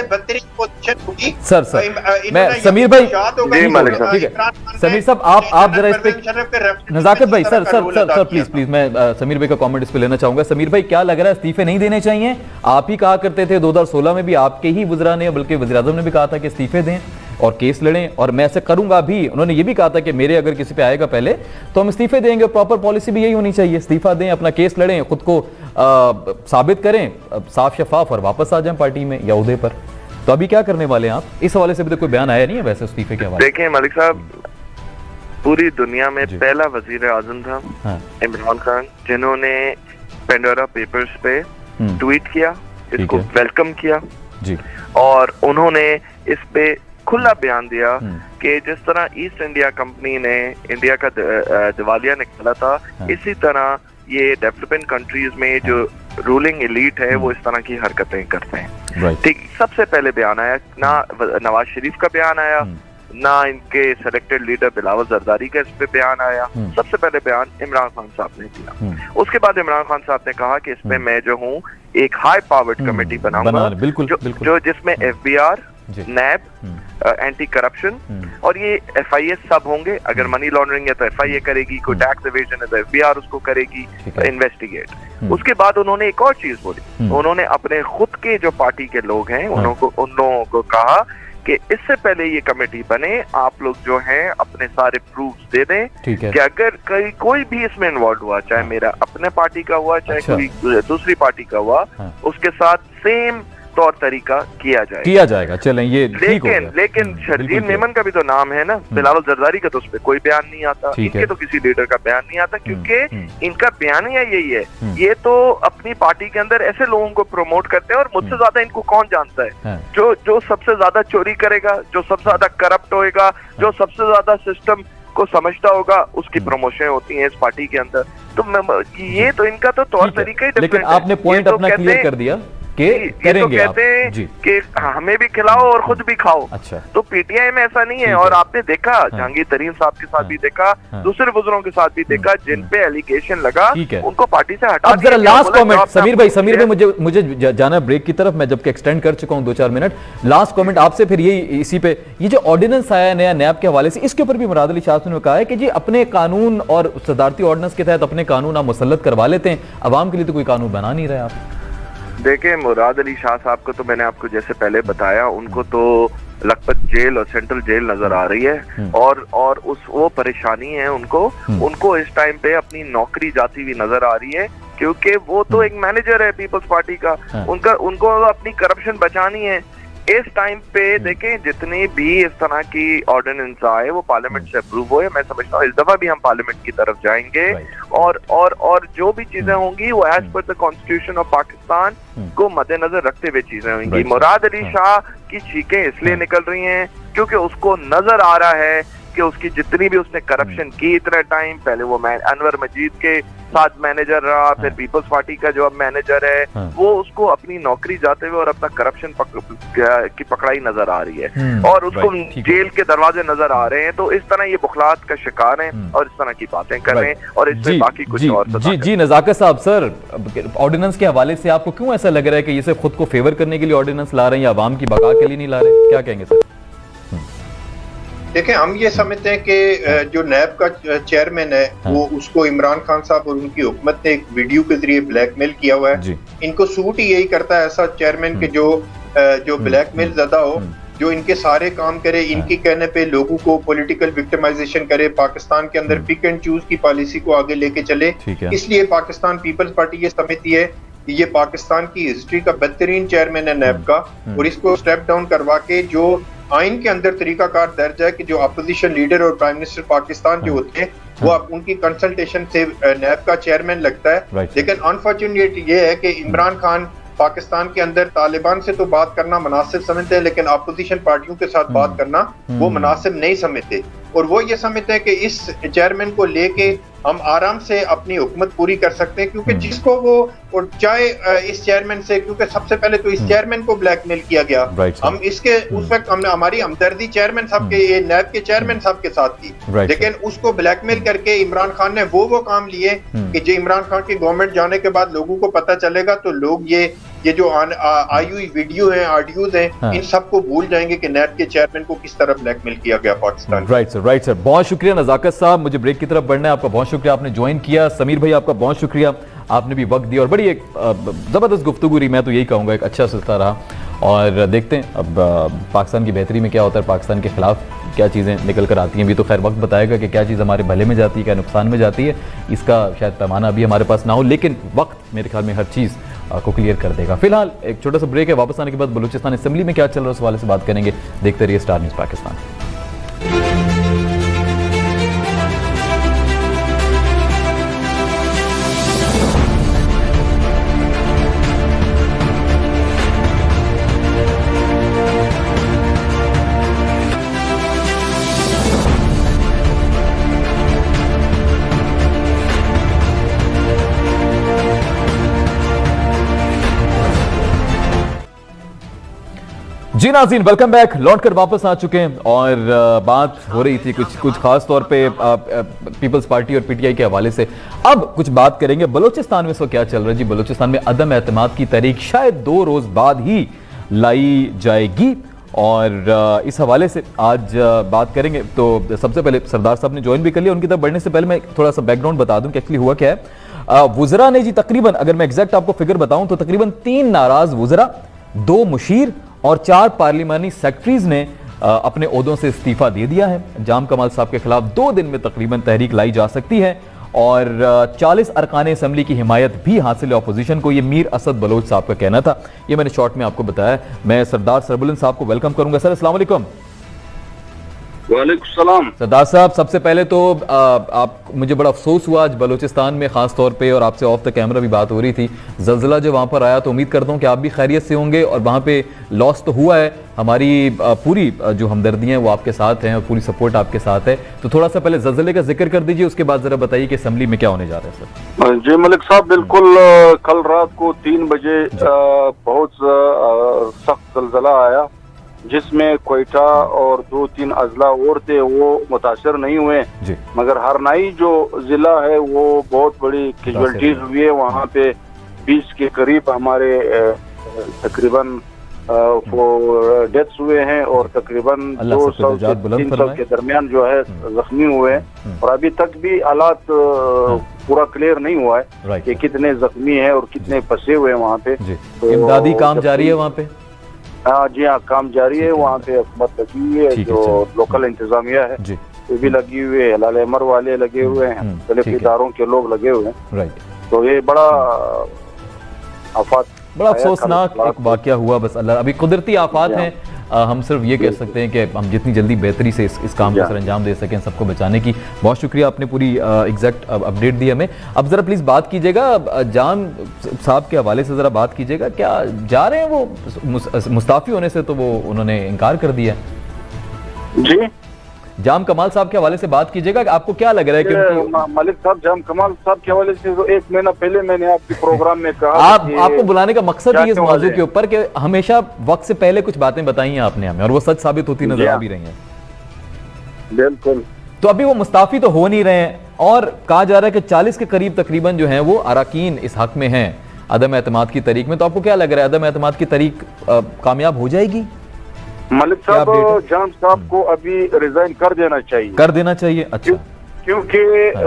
[SPEAKER 1] मैं समीर भाई, ठीक है समीर साहब आप जरा इस पे, नज़ाकत भाई सर प्लीज मैं समीर भाई का कमेंट इस पे लेना चाहूंगा। समीर भाई क्या लग रहा है, इस्तीफे नहीं देने चाहिए? आप ही कहा करते थे 2016 में भी आपके ही वज़रा ने, बल्कि वज़ीर आज़म ने भी कहा था कि इस्तीफे दें और केस लड़ें, और मैं ऐसे करूंगा भी। उन्होंने ये भी कहा था कि मेरे अगर किसी पे आएगा पहले तो हम इस्तीफे देंगे। प्रॉपर पॉलिसी भी यही होनी चाहिए, इस्तीफा दें, अपना केस लड़ें, खुद को साबित करें साफ शफाफ और वापस आ जाएं पार्टी में या उहदे पर। तो अभी क्या करने वाले हैं आप? इस हवाले से भी तो कोई बयान आया नहीं है वैसे इस्तीफे के हवाले।
[SPEAKER 2] देखिए मलिक साहब, पूरी दुनिया में पहला वजीर आजम था इमरान खान जिन्होंने पेंडोरा पेपर्स पे ट्वीट किया, इसको वेलकम किया जी, और उन्होंने इस पे खुला बयान दिया कि जिस तरह ईस्ट इंडिया कंपनी ने इंडिया का दिवालिया निकाला था, इसी तरह ये डेवलपिंग कंट्रीज में जो रूलिंग एलीट है वो इस तरह की हरकतें करते हैं। ठीक, सबसे पहले बयान आया ना नवाज शरीफ का बयान आया, ना इनके सेलेक्टेड लीडर बिलावल जरदारी का इस पे बयान आया। सबसे पहले बयान इमरान खान साहब ने दिया। उसके बाद इमरान खान साहब ने कहा कि इसमें मैं जो हूँ एक हाई पावर्ड कमेटी बनाऊंगा जो जिसमें FBI, NAB, एंटी करप्शन और ये FIA सब होंगे। अगर मनी लॉन्ड्रिंग है तो FIA करेगी, कोई टैक्स एवेजन है तो FBI उसको करेगी इन्वेस्टिगेट। उसके बाद उन्होंने एक और चीज बोली, उन्होंने अपने खुद के जो पार्टी के लोग हैं उन लोगों को कहा कि इससे पहले ये कमेटी बने, आप लोग जो हैं अपने सारे प्रूफ्स दे दें कि अगर कोई भी इसमें इन्वॉल्व हुआ, चाहे मेरा अपने पार्टी का हुआ, चाहे कोई दूसरी पार्टी का हुआ, उसके साथ सेम तौर तरीका किया
[SPEAKER 1] जाएगा। चलें ये
[SPEAKER 2] लेकिन शर्जील मेमन का भी तो नाम है ना, बिलावल जरदारी का तो उस पर कोई बयान नहीं आता, इनके तो किसी लीडर का बयान नहीं आता, क्योंकि इनका बयान ही यही है, ये तो अपनी पार्टी के अंदर ऐसे लोगों को प्रमोट करते हैं। और मुझसे ज्यादा इनको कौन जानता है, जो सबसे ज्यादा चोरी करेगा, जो सबसे ज्यादा करप्ट होएगा, जो सबसे ज्यादा सिस्टम को समझता होगा, उसकी प्रमोशन होती है इस पार्टी के अंदर। तो ये तो इनका तो तौर तरीका ही डिफरेंट है।
[SPEAKER 1] लेकिन आपने पॉइंट अपना क्लियर कर दिया कि करेंगे
[SPEAKER 2] तो कहते हैं कि हमें भी खिलाओ और खुद भी खाओ।
[SPEAKER 1] अच्छा,
[SPEAKER 2] तो पीटीआई में ऐसा नहीं है। और आपने देखा जहांगीर तरीन साहब के साथ भी देखा, दूसरे बुजुर्गों के साथ भी देखा, जिन पे एलिगेशन लगा उनको पार्टी से हटा।
[SPEAKER 1] अब जरा लास्ट कमेंट समीर भाई मुझे जाना ब्रेक की तरफ, मैं जबकि एक्सटेंड कर चुका हूं 2-4 मिनट। लास्ट कमेंट आपसे फिर इसी पे, ये जो ऑर्डिनेंस आया है नया नैब के हवाले से, इसके ऊपर भी मुराद अली शाह ने कहा है कि जी अपने कानून और सदारती ऑर्डिनेंस के तहत अपने कानून आप मुसल्लत करवा लेते हैं, अवाम के लिए तो कोई कानून बना नहीं रहे आप।
[SPEAKER 2] देखिए, मुराद अली शाह साहब को तो मैंने आपको जैसे पहले बताया, उनको तो लखपत जेल और सेंट्रल जेल नजर आ रही है, और वो परेशानी है उनको इस टाइम पे अपनी नौकरी जाती हुई नजर आ रही है, क्योंकि वो तो एक मैनेजर है पीपल्स पार्टी का, उनको अपनी करप्शन बचानी है। इस टाइम पे देखें, जितनी भी इस तरह की ऑर्डिनेंस आए वो पार्लियामेंट से अप्रूव हुए। मैं समझता हूँ इस दफा भी हम पार्लियामेंट की तरफ जाएंगे, और जो भी चीजें होंगी वो as per the constitution of Pakistan को मद्देनजर रखते हुए चीजें होंगी। मुराद अली शाह की चीखें इसलिए निकल रही हैं क्योंकि उसको नजर आ रहा है कि उसकी जितनी भी उसने करप्शन की इतना टाइम, पहले वो अनवर मजीद के साथ मैनेजर रहा, फिर पीपल्स पार्टी का जो अब मैनेजर है, वो उसको अपनी नौकरी जाते हुए और अपना करप्शन की पकड़ाई नजर आ रही है, और उसको जेल के दरवाजे नजर आ रहे हैं। तो इस तरह ये बुखलात का शिकार हैं और इस तरह की बातें कर रहे हैं, और इसमें बाकी कुछ और
[SPEAKER 1] जी नज़ाकत साहब, सर ऑर्डिनेंस के हवाले से आपको क्यों ऐसा लग रहा है कि ये सिर्फ खुद को फेवर करने के लिए ऑर्डिनेंस ला रहे हैं या आवाम की बका के लिए नहीं ला रहे? क्या कहेंगे सर?
[SPEAKER 3] देखें, हम ये समझते हैं कि जो नैब का चेयरमैन है वो उसको इमरान खान साहब और उनकी हुकूमत ने एक वीडियो के जरिए ब्लैकमेल किया हुआ है। इनको सूट ही यही करता है ऐसा चेयरमैन के जो ब्लैकमेल ज़्यादा हो, जो इनके सारे काम करे, इनके कहने पे लोगों को पॉलिटिकल विक्टिमाइजेशन करे, पाकिस्तान के अंदर पिक एंड चूज की पॉलिसी को आगे लेके चले। इसलिए पाकिस्तान पीपल्स पार्टी ये समझती है कि ये पाकिस्तान की हिस्ट्री का बेहतरीन चेयरमैन है नैब का, और इसको स्टेप डाउन करवा के जो आइन के अंदर तरीकाकार दर्ज है कि जो अपोजिशन लीडर और प्राइम मिनिस्टर पाकिस्तान जो होते हैं वो अब उनकी कंसल्टेशन से नैब का चेयरमैन लगता है। लेकिन अनफॉर्चुनेट ये है कि इमरान खान पाकिस्तान के अंदर तालिबान से तो बात करना मुनासिब समझते हैं, लेकिन अपोजिशन पार्टियों के साथ बात करना वो मुनासिब नहीं समझते, और वो ये समझते हैं कि इस चेयरमैन को लेके हम आराम से अपनी हुकूमत पूरी कर सकते हैं, क्योंकि जिसको वो और चाहे इस चेयरमैन से, क्योंकि सबसे पहले तो इस चेयरमैन को ब्लैकमेल किया गया। हम इसके उस वक्त हमने हमारी हमदर्दी चेयरमैन साहब के, नैब के चेयरमैन साहब के साथ थी, लेकिन उसको ब्लैकमेल करके इमरान खान ने वो काम लिए कि जो इमरान खान की गवर्नमेंट जाने के बाद लोगों को पता चलेगा तो लोग ये जो आई हुई वीडियो है, ऑडियोज हैं, इन सबको भूल जाएंगे कि नैब के चेयरमैन को किस तरह ब्लैकमेल किया गया पाकिस्तान।
[SPEAKER 1] राइट सर, बहुत शुक्रिया नजाकत साहब, मुझे ब्रेक की तरफ बढ़ना है, आपका बहुत शुक्रिया, आपने ज्वाइन किया। समीर भाई आपका बहुत शुक्रिया, आपने भी वक्त दिया और बड़ी एक ज़बरदस्त गुफ्तगू रही, मैं तो यही कहूँगा एक अच्छा सिलसिला रहा। और देखते हैं अब पाकिस्तान की बेहतरी में क्या होता है, पाकिस्तान के खिलाफ क्या चीज़ें निकल कर आती हैं। भी तो खैर वक्त बताएगा कि क्या चीज़ हमारे भले में जाती है, क्या नुकसान में जाती है, इसका शायद पैमाना अभी हमारे पास ना हो, लेकिन वक्त मेरे ख्याल में हर चीज़ को क्लियर कर देगा। फिलहाल एक छोटा सा ब्रेक है, वापस आने के बाद बलूचिस्तान असेंबली में क्या चल रहा है उस हवाले से बात करेंगे। देखते रहिए स्टार न्यूज़ पाकिस्तान। जी नाज़रीन, वेलकम बैक, लौट कर वापस आ चुके हैं और बात हो रही थी कुछ खास तौर पे पीपल्स पार्टी और पीटीआई के हवाले से। अब कुछ बात करेंगे बलूचिस्तान में इसको क्या चल रहा है। जी, बलूचिस्तान में अदम एतमाद की तारीख शायद 2 रोज बाद ही लाई जाएगी और इस हवाले से आज बात करेंगे। तो सबसे पहले सरदार साहब ने ज्वाइन भी कर लिया, उनकी तरफ बढ़ने से पहले मैं थोड़ा सा बैकग्राउंड बता दूं कि एक्चुअली हुआ क्या है। वुज़रा ने जी तकरीबन, अगर मैं एग्जैक्ट आपको फिगर बताऊं तो तकरीबन 3 नाराज वुज़रा, 2 मुशीर और 4 पार्लिमानी सेक्रेटरीज ने अपने ओहदों से इस्तीफा दे दिया है। जाम कमाल साहब के खिलाफ 2 दिन में तकरीबन तहरीक लाई जा सकती है और 40 अरकान असम्बली की हिमायत भी हासिल है अपोजिशन को। ये मीर असद बलोच साहब का कहना था, ये मैंने शॉर्ट में आपको बताया। मैं सरदार सरबुलंद साहब को वेलकम करूंगा। सर अस्सलाम वालेकुम।
[SPEAKER 4] वालेकुम सलाम।
[SPEAKER 1] सरदार साहब, सबसे पहले तो आप, मुझे बड़ा अफसोस हुआ आज बलूचिस्तान में खास तौर पे, और आपसे ऑफ द कैमरा भी बात हो रही थी, जल्जला जो वहाँ पर आया, तो उम्मीद करता हूँ कि आप भी खैरियत से होंगे और वहाँ पे लॉस तो हुआ है। हमारी पूरी जो हमदर्दी है वो आपके साथ हैं और पूरी सपोर्ट आपके साथ है। तो थोड़ा सा पहले जल्जले का जिक्र कर दीजिए, उसके बाद जरा बताइए कि असेंबली में क्या होने जा रहा है। सर
[SPEAKER 4] जी मलिक साहब, बिल्कुल कल रात को 3 बजे बहुत सख्त जल्जला आया, जिसमें कोयटा और 2-3 अजला और थे वो मुतासर नहीं हुए, मगर हरनाई जो जिला है वो बहुत बड़ी कैजुअल्टीज हुई है। वहाँ पे 20 के करीब हमारे तकरीबन डेथ्स हुए हैं और तकरीबन 200 से 300 के दरमियान जो है जख्मी हुए हैं, और अभी तक भी हालात पूरा क्लियर नहीं हुआ है कि कितने जख्मी हैं और कितने फंसे हुए हैं वहाँ पे।
[SPEAKER 1] तो इमदादी काम जारी है वहाँ पे?
[SPEAKER 4] हाँ जी हाँ, काम जारी है। वहाँ पे हुकूमत लगी हुई है, जो लोकल इंतजामिया है वो भी लगी हुई है, हलाल अमर वाले लगे हुए हैं, मुख्तलिफ इदारों के लोग लगे हुए हैं। तो ये बड़ा
[SPEAKER 1] अफसोसनाक एक वाकया हुआ। बस अल्लाह, अभी कुदरती आफात हैं, हम सिर्फ ये कह सकते हैं कि हम जितनी जल्दी बेहतरी से इस काम को सर अंजाम दे सकें, सबको बचाने की। बहुत शुक्रिया, आपने पूरी एग्जैक्ट अपडेट दी हमें। अब जरा प्लीज बात कीजिएगा, जाम साहब के हवाले से जरा बात कीजिएगा, क्या जा रहे हैं वो मुस्ताफी होने से? तो वो उन्होंने इनकार कर दिया
[SPEAKER 4] जी।
[SPEAKER 1] जाम कमाल साहब के हवाले से बात कीजिएगा, आपको क्या लग रहा है कि
[SPEAKER 4] मलिक साहब, जाम कमाल साहब के हवाले से तो 1 महीना पहले मैंने आपके प्रोग्राम में कहा,
[SPEAKER 1] आपको बुलाने का मकसद ही इस मौजू के ऊपर कि हमेशा वक्त से पहले कुछ बातें बताई हैं आपने हमें, और वो सच साबित होती नजर आ भी रही हैं।
[SPEAKER 4] बिल्कुल।
[SPEAKER 1] तो अभी वो मुस्ताफी तो हो नहीं रहे हैं और कहा जा रहा है कि 40 के करीब तकरीबन जो है वो अरकान इस हक में हैं अदम एतमाद की तारीख में। तो आपको क्या लग रहा है, अदम एतमाद की तारीख कामयाब हो जाएगी?
[SPEAKER 4] मलिक साहब, जान साहब को अभी रिजाइन कर देना चाहिए।
[SPEAKER 1] अच्छा,
[SPEAKER 4] क्योंकि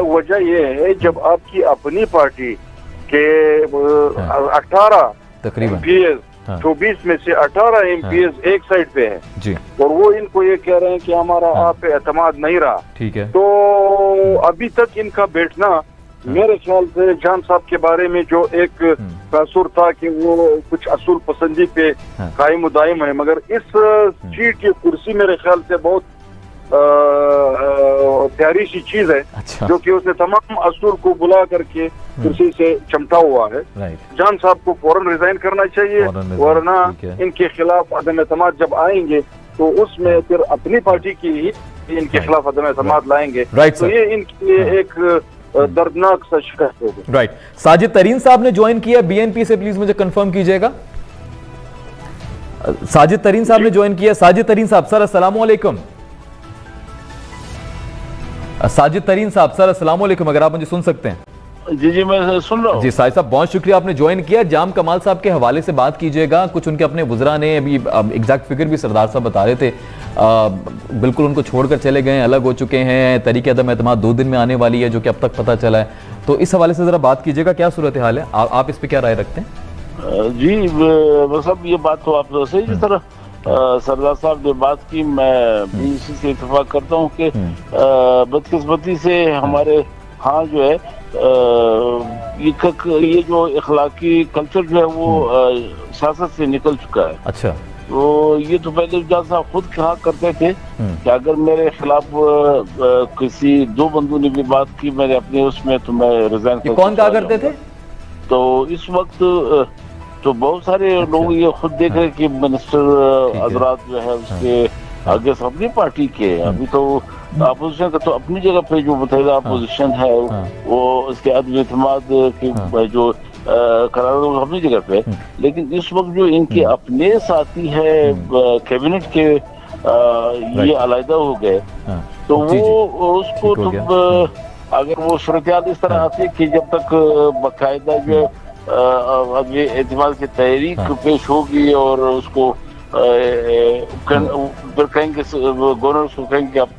[SPEAKER 4] वजह ये है, जब आपकी अपनी पार्टी के 18
[SPEAKER 1] तकरीबन
[SPEAKER 4] MPs 24 में से 18 MPs एक साइड पे है
[SPEAKER 1] जी,
[SPEAKER 4] और वो इनको ये कह रहे हैं कि हमारा आप पे एतमाद नहीं रहा,
[SPEAKER 1] ठीक है,
[SPEAKER 4] तो अभी तक इनका बैठना मेरे ख्याल से जान साहब के बारे में जो एक तासुर था कि वो कुछ असूल पसंदी पे कायम दायम है, मगर इस सीट की कुर्सी मेरे ख्याल से बहुत प्यारी सी चीज है।
[SPEAKER 1] अच्छा।
[SPEAKER 4] जो कि उसने तमाम असूल को बुला करके कुर्सी से चमटा हुआ है। जान साहब को फौरन रिजाइन करना चाहिए, वरना इनके खिलाफ अदम एतमाद जब आएंगे तो उसमें फिर अपनी पार्टी की ही इनके खिलाफ अदम एतमाद लाएंगे, तो ये इनके लिए एक दर्दनाक सा शिकस्त होगा।
[SPEAKER 1] राइट। साजिद तरीन साहब ने ज्वाइन किया बीएनपी से, प्लीज मुझे कंफर्म कीजिएगा। साजिद तरीन साहब ने ज्वाइन किया। साजिद तरीन साहब सर अस्सलाम वालेकुम। साजिद तरीन साहब सर अस्सलाम वालेकुम, अगर आप मुझे सुन सकते हैं।
[SPEAKER 5] जी मैं सुन रहा हूँ।
[SPEAKER 1] जी साहिद साहब बहुत शुक्रिया, आपने ज्वाइन किया। जाम कमाल साहब के हवाले से बात कीजिएगा। कुछ उनके अपने वुज़रा ने अभी एग्जैक्ट फिगर भी सरदार साहब बता रहे थे, बिल्कुल उनको छोड़कर चले गए, अलग हो चुके हैं, तरीके अदम एतमाद 2 दिन में आने वाली है जो कि अब तक पता चला है। तो इस हवाले से जरा बात कीजिएगा, क्या सूरत हाल है, आप इस पर क्या राय रखते हैं?
[SPEAKER 5] जी मतलब ये बात तो आप सही जिस तरह सरदार साहब ने बात की, मैं भी इसी से इत्तेफाक करता हूँ कि बदकिस्मती से हमारे हाँ जो है ये जो इखलाकी कल्चर जो है वो सियासत से निकल चुका है।
[SPEAKER 1] अच्छा।
[SPEAKER 5] तो ये तो पहले जान साहब खुद कहा करते थे कि अगर मेरे खिलाफ किसी 2 बंदों ने भी बात की मैंने अपने उसमें, तो मैं रिजाइन कर।
[SPEAKER 1] कौन कहा करते थे?
[SPEAKER 5] तो इस वक्त तो बहुत सारे लोग ये खुद देख रहे कि मिनिस्टर हजरात जो है उसके आगे सब अपनी पार्टी के, अभी तो अपोजिशन का तो अपनी जगह पे जो मुतहिदा अपोजिशन है वो उसके अदम एतमाद की जो करार अपनी जगह पे, लेकिन इस वक्त जो इनके अपने साथी है कैबिनेट के ये अलहदा हो गए, तो वो उसको तुम अगर वो सूरत इस तरह आती है कि जब तक बाकायदा जो अब ये एतमाद की तहरीक पेश होगी और उसको फिर कहेंगे गवर्नर उसको कहेंगे आप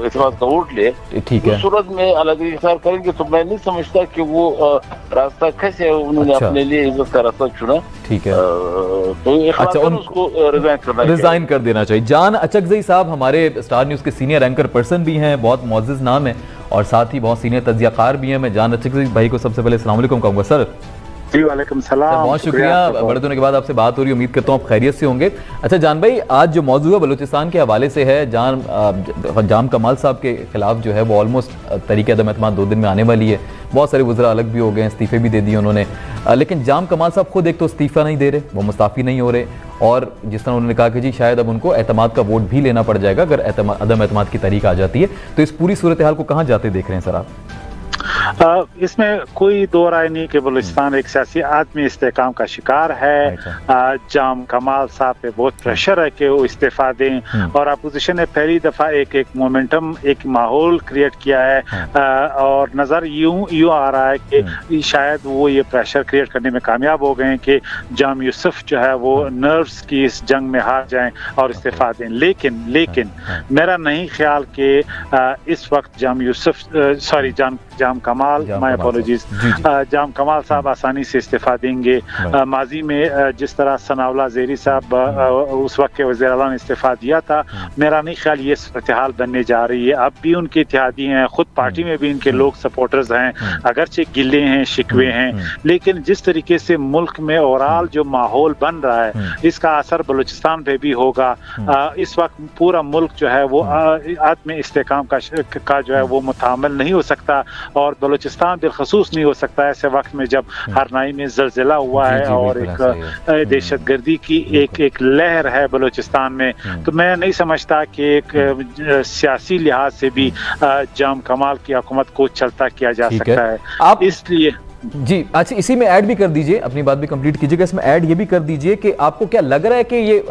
[SPEAKER 5] एतमाद का वोट ले,
[SPEAKER 1] ठीक है,
[SPEAKER 5] उस सूरत में अलग इख्तियार करेंगे, तो मैं नहीं समझता कि वो रास्ता कैसे उन्होंने अपने लिए इज्जत का रास्ता चुना।
[SPEAKER 1] ठीक है,
[SPEAKER 5] तो अच्छा उसको
[SPEAKER 1] रिजाइन कर देना चाहिए। जान अचकजई साहब हमारे स्टार न्यूज के सीनियर एंकर पर्सन भी हैं, बहुत मुअज़्ज़ज़ नाम है और साथ ही बहुत सीनियर तज्ज़ियाकार भी हैं। मैं जान अचकजई भाई को सबसे पहले अस्सलाम वालेकुम कहूँगा। सर
[SPEAKER 6] जी वालेकुम सलाम,
[SPEAKER 1] बहुत शुक्रिया, बड़े दिनों के बाद आपसे बात हो रही है, उम्मीद करता हूँ आप खैरियत से होंगे। अच्छा जान भाई, आज जो मौजूद है बलूचिस्तान के हवाले से है, जाम कमाल साहब के खिलाफ जो है वो ऑलमोस्ट तरीके अदम एतमाद 2 दिन में आने वाली है। बहुत सारे वुज़रा अलग भी हो गए, इस्तीफे भी दे दिए उन्होंने, लेकिन जाम कमाल साहब खुद एक तो इस्तीफा नहीं दे रहे, वो मुस्ताफ़ी नहीं हो रहे, और जिस तरह उन्होंने कहा कि जी शायद अब उनको एतमाद का वोट भी लेना पड़ जाएगा अगर अदम एतमाद की तारीख आ जाती है। तो इस पूरी सूरत हाल को कहाँ जाते देख रहे हैं सर आप?
[SPEAKER 6] इसमें कोई दो राय नहीं कि बलूचिस्तान एक सियासी आदमी इस्तेकाम का शिकार है। जाम कमाल साहब पे बहुत प्रेशर है कि वो इस्तीफा दें, और अपोजिशन ने पहली दफा एक मोमेंटम, एक माहौल क्रिएट किया है, और नजर यूं आ रहा है कि शायद वो ये प्रेशर क्रिएट करने में कामयाब हो गए कि जाम यूसुफ जो है वो नर्व्स की इस जंग में हार जाएं और इस्तीफा दें। लेकिन मेरा नहीं ख्याल कि इस वक्त जाम कमाल, माय अपॉलॉजीज, जाम कमाल साहब आसानी से इस्तीफा देंगे। माजी में जिस तरह सनाउल्लाह ज़ेरी साहब उस वक्त के वज़ीर आला ने इस्तीफा दिया था, मेरा नहीं ख्याल ये सूरत हाल बनने जा रही है। अब भी उनके इत्तेहादी हैं, खुद पार्टी में भी इनके लोग सपोर्टर्स हैं, अगरचे गिले हैं, शिकवे हैं, लेकिन जिस तरीके से मुल्क में ओवरऑल जो माहौल बन रहा है इसका असर बलूचिस्तान पे भी होगा। इस वक्त पूरा मुल्क जो है वो आदमी इस्तेकाम का जो है वो मुतामिल नहीं हो सकता, और बलूचिस्तान बिलखसूस नहीं हो सकता ऐसे वक्त में जब हरनाई में ज़लज़ला हुआ है और एक दहशतगर्दी की एक लहर है बलूचिस्तान में। तो मैं नहीं समझता कि एक सियासी लिहाज से भी जाम कमाल की हुकूमत को चलता किया जा सकता है। आप इसलिए
[SPEAKER 1] जी अच्छा, इसी में ऐड भी कर दीजिए, अपनी बात भी कंप्लीट कीजिएगा, इसमें ऐड ये भी कर दीजिए कि आपको क्या लग रहा है कि ये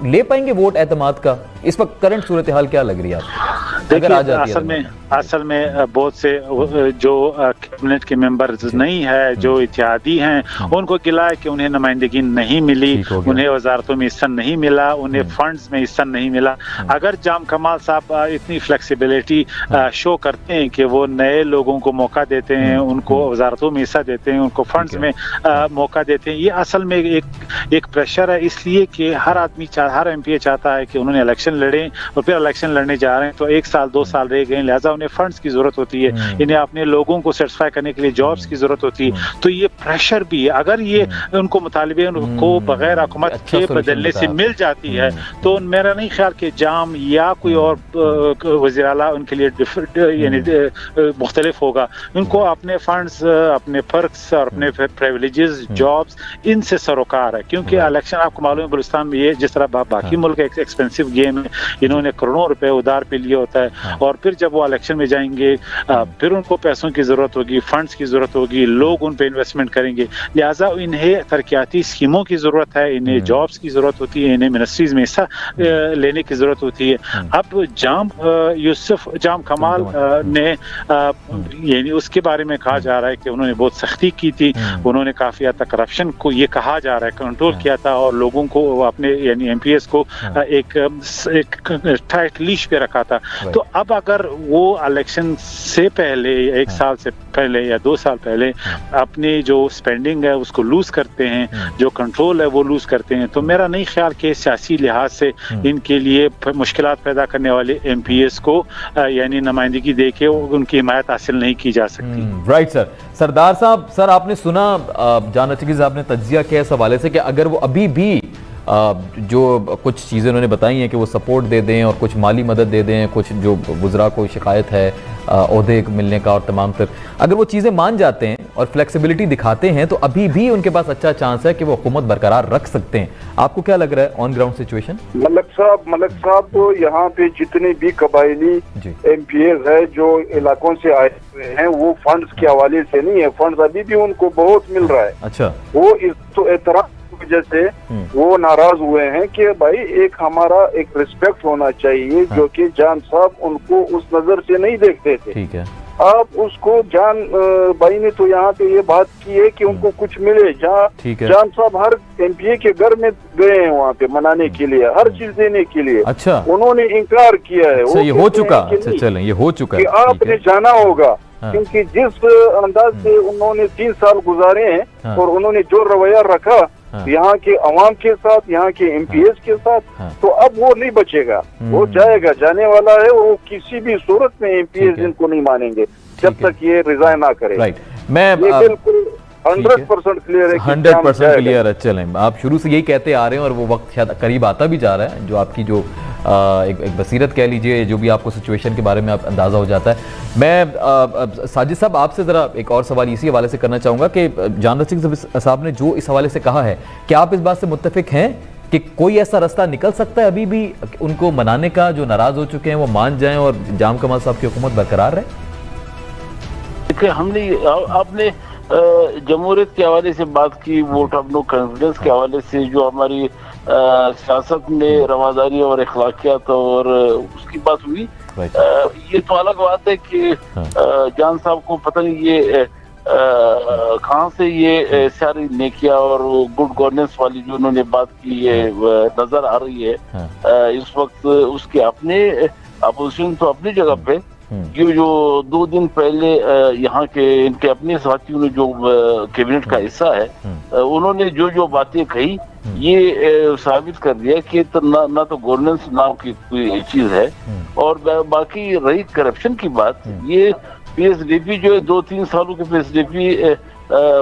[SPEAKER 1] ले पाएंगे वोट एतमाद का? इस वक्त करंट सूरत हाल क्या लग रही है आपको?
[SPEAKER 6] देखिए असल में बहुत से जो कैबिनेट के मेंबर्स नहीं है, जो इत्तेहादी हैं, उनको गिला है कि उन्हें नुमाइंदगी नहीं मिली, उन्हें वजारतों में हिस्सा नहीं मिला, उन्हें फंड्स में हिस्सा नहीं मिला। अगर जाम कमाल साहब इतनी फ्लेक्सिबिलिटी शो करते हैं कि वो नए लोगों को मौका देते हैं, उनको वजारतों में हिस्सा देते हैं, उनको फंड्स में मौका देते हैं, ये असल में एक प्रेशर है, इसलिए कि हर आदमी हर एमपीए चाहता है कि उन्होंने इलेक्शन लड़े और फिर इलेक्शन लड़ने जा रहे हैं तो 1 साल 2 साल रह गए, लिहाजा उन्हें फंड्स की जरूरत होती है, इन्हें अपने लोगों को सेटिस्फाई करने के लिए जॉब्स की जरूरत होती है। तो ये प्रेशर भी है। अगर ये उनको मुतालिबे उनको बगैर हुकूमत के बदलने से मिल जाती है तो मेरा नहीं ख्याल कि जाम या कोई और वज़ीर आला उनके लिए यानी मुख्तलिफ होगा। उनको अपने फंड्स, अपने पर्क्स और अपने प्रिविलेजेस, जॉब्स, इनसे सरोकार है, क्योंकि इलेक्शन आपको मालूम है बलूचिस्तान में ये जिस तरह बाकी मुल्क एक एक्सपेंसिव गेम है, इन्होंने करोड़ों रुपए उधार पे लिया होता है और फिर जब वो इलेक्शन में जाएंगे फिर उनको पैसों की जरूरत होगी, फंड्स की जरूरत होगी, लोग उन पे इन्वेस्टमेंट करेंगे, लिहाजा इन्हें तरक्याती स्कीमों की जरूरत है, इन्हें जॉब्स की जरूरत होती है, इन्हें मिनिस्ट्रीज में हिस्सा लेने की जरूरत होती है। अब जाम कमाल ने यानी उसके बारे में कहा जा रहा है कि उन्होंने बहुत सख्ती की थी, उन्होंने काफी हद तक करप्शन को ये कहा जा रहा है कंट्रोल किया था और लोगों को अपने यानी एमपीएस को एक टाइट लीश पे रखा था। तो अब अगर वो इलेक्शन से पहले 1 साल से पहले या 2 साल पहले अपनी जो स्पेंडिंग है उसको लूज करते हैं, जो कंट्रोल है वो लूज करते हैं, तो मेरा नहीं ख्याल कि सियासी लिहाज से इनके लिए मुश्किलात पैदा करने वाले एमपीएस को यानी नुमाइंदगी दे के उनकी हिमायत हासिल नहीं की जा सकती।
[SPEAKER 1] Right sir. सरदार साहब, सर आपने सुना जान नचकी साहब ने तज्जिया किया इस हवाले से कि अगर वो अभी भी जो कुछ चीज़ें उन्होंने बताई हैं कि वो सपोर्ट दे दें और कुछ माली मदद दे दें, कुछ जो वुज़रा को शिकायत है ओहदे मिलने का और तमाम तर, अगर वो चीज़ें मान जाते हैं और फ्लेक्सिबिलिटी दिखाते हैं तो अभी भी उनके पास अच्छा चांस है कि वो हुकूमत बरकरार रख सकते हैं। आपको क्या लग रहा है ऑन ग्राउंड सिचुएशन?
[SPEAKER 7] मलक साहब यहाँ पे जितने भी कबायली एमपीएस है जो इलाकों से आए हुए हैं वो फंड्स के हवाले से नहीं है, फंड्स अभी भी उनको बहुत मिल रहा है।
[SPEAKER 1] अच्छा,
[SPEAKER 7] वो इस तो एतराज वजह से वो नाराज हुए हैं कि भाई एक हमारा एक रिस्पेक्ट होना चाहिए, जो कि जान साहब उनको उस नजर से नहीं देखते थे।
[SPEAKER 1] ठीक है,
[SPEAKER 7] आप उसको जान भाई ने तो यहाँ पे ये बात की है कि उनको कुछ मिले, जहाँ जान साहब हर एमपीए के घर में गए हैं वहाँ पे मनाने के लिए, हर चीज देने के लिए।
[SPEAKER 1] अच्छा,
[SPEAKER 7] उन्होंने इनकार किया है।
[SPEAKER 1] ये हो चुका, चलें ये हो चुका है,
[SPEAKER 7] आपने जाना होगा क्योंकि जिस अंदाज से उन्होंने 3 साल गुजारे हैं और उन्होंने जो रवैया रखा यहाँ के अवाम के साथ, यहाँ के एमपीएस के साथ, तो अब वो नहीं बचेगा, वो जाएगा, जाने वाला है। वो किसी भी सूरत में एमपीएस इनको नहीं मानेंगे जब तक ये रिजाइन ना करे।
[SPEAKER 1] राइट, मैं
[SPEAKER 7] बिल्कुल 100% क्लियर है,
[SPEAKER 1] 100% क्लियर है। चलें, आप शुरू से यही कहते आ रहे हैं और वो वक्त शायद करीब आता भी जा रहा है जो आपकी जो एक बसीरत कह लीजिए, जो भी आपको सिचुएशन के बारे में आप अंदाज़ा हो जाता है। मैं साजिद साहब आपसे ज़रा एक और सवाल इसी हवाले से करना चाहूँगा कि जान सिंह साहब ने जो इस हवाले से कहा है, क्या आप इस बात से मुत्तफिक हैं कि कोई ऐसा रास्ता निकल सकता है अभी भी उनको मनाने का, जो नाराज़ हो चुके हैं वो मान जाएं और जाम कमाल साहब की हुकूमत बरकरार रहे?
[SPEAKER 5] देखिए, हमने आपने जमहूरियत के हवाले से बात की, वोट ऑफ नो कॉन्फिडेंस के हवाले से जो हमारी सियासत में रवादारी और अखलाकियात और उसकी बात हुई। ये तो अलग बात है कि जान साहब को पता नहीं ये कहाँ से ये सारी नेकिया और गुड गवर्नेंस वाली जो उन्होंने बात की है नजर आ रही है इस वक्त। उसके अपने अपोजिशन तो अपनी जगह पे, ये जो 2 दिन पहले यहाँ के इनके अपने साथियों ने जो कैबिनेट का हिस्सा है उन्होंने जो जो बातें कही ये साबित कर दिया कि तो ना तो गवर्नेंस नाम की कोई चीज है। और बाकी रही करप्शन की बात, ये पीएसडीपी जो है 2-3 सालों के पीएसडीपी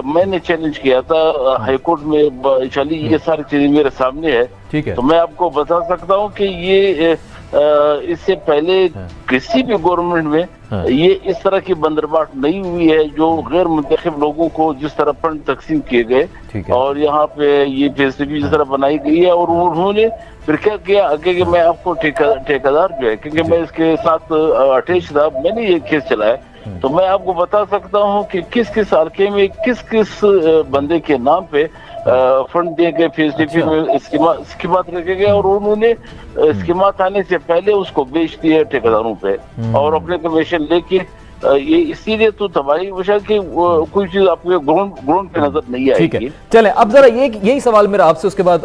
[SPEAKER 5] मैंने चैलेंज किया था हाईकोर्ट में, चली ये सारी चीजें मेरे सामने है।
[SPEAKER 1] ठीक है,
[SPEAKER 5] तो मैं आपको बता सकता हूँ कि ये इससे पहले किसी भी गवर्नमेंट में ये इस तरह की बंदरबाट नहीं हुई है जो गैर मुंतखब लोगों को जिस तरह फंड तकसीम किए गए और यहाँ पे ये पीएसडीपी जिस तरह बनाई गई है। और उन्होंने फिर क्या किया आगे कि मैं आपको ठेकेदार जो है, क्योंकि मैं इसके साथ अटैच था, मैंने ये केस चलाया, तो मैं आपको बता सकता हूँ कि किस किस हल्के में किस किस बंदे के नाम पे फंड दिए गए फीसदी में स्कीमात रखे गए और उन्होंने स्कीमात आने से पहले उसको बेच दिया ठेकेदारों पे और अपने कमीशन लेके ये इसीलिए तो तबाही वजह की कोई चीज आपको ग्राउंड पे नजर नहीं आएगी।
[SPEAKER 1] ठीक है, चलें अब जरा यही सवाल मेरा आपसे, उसके बाद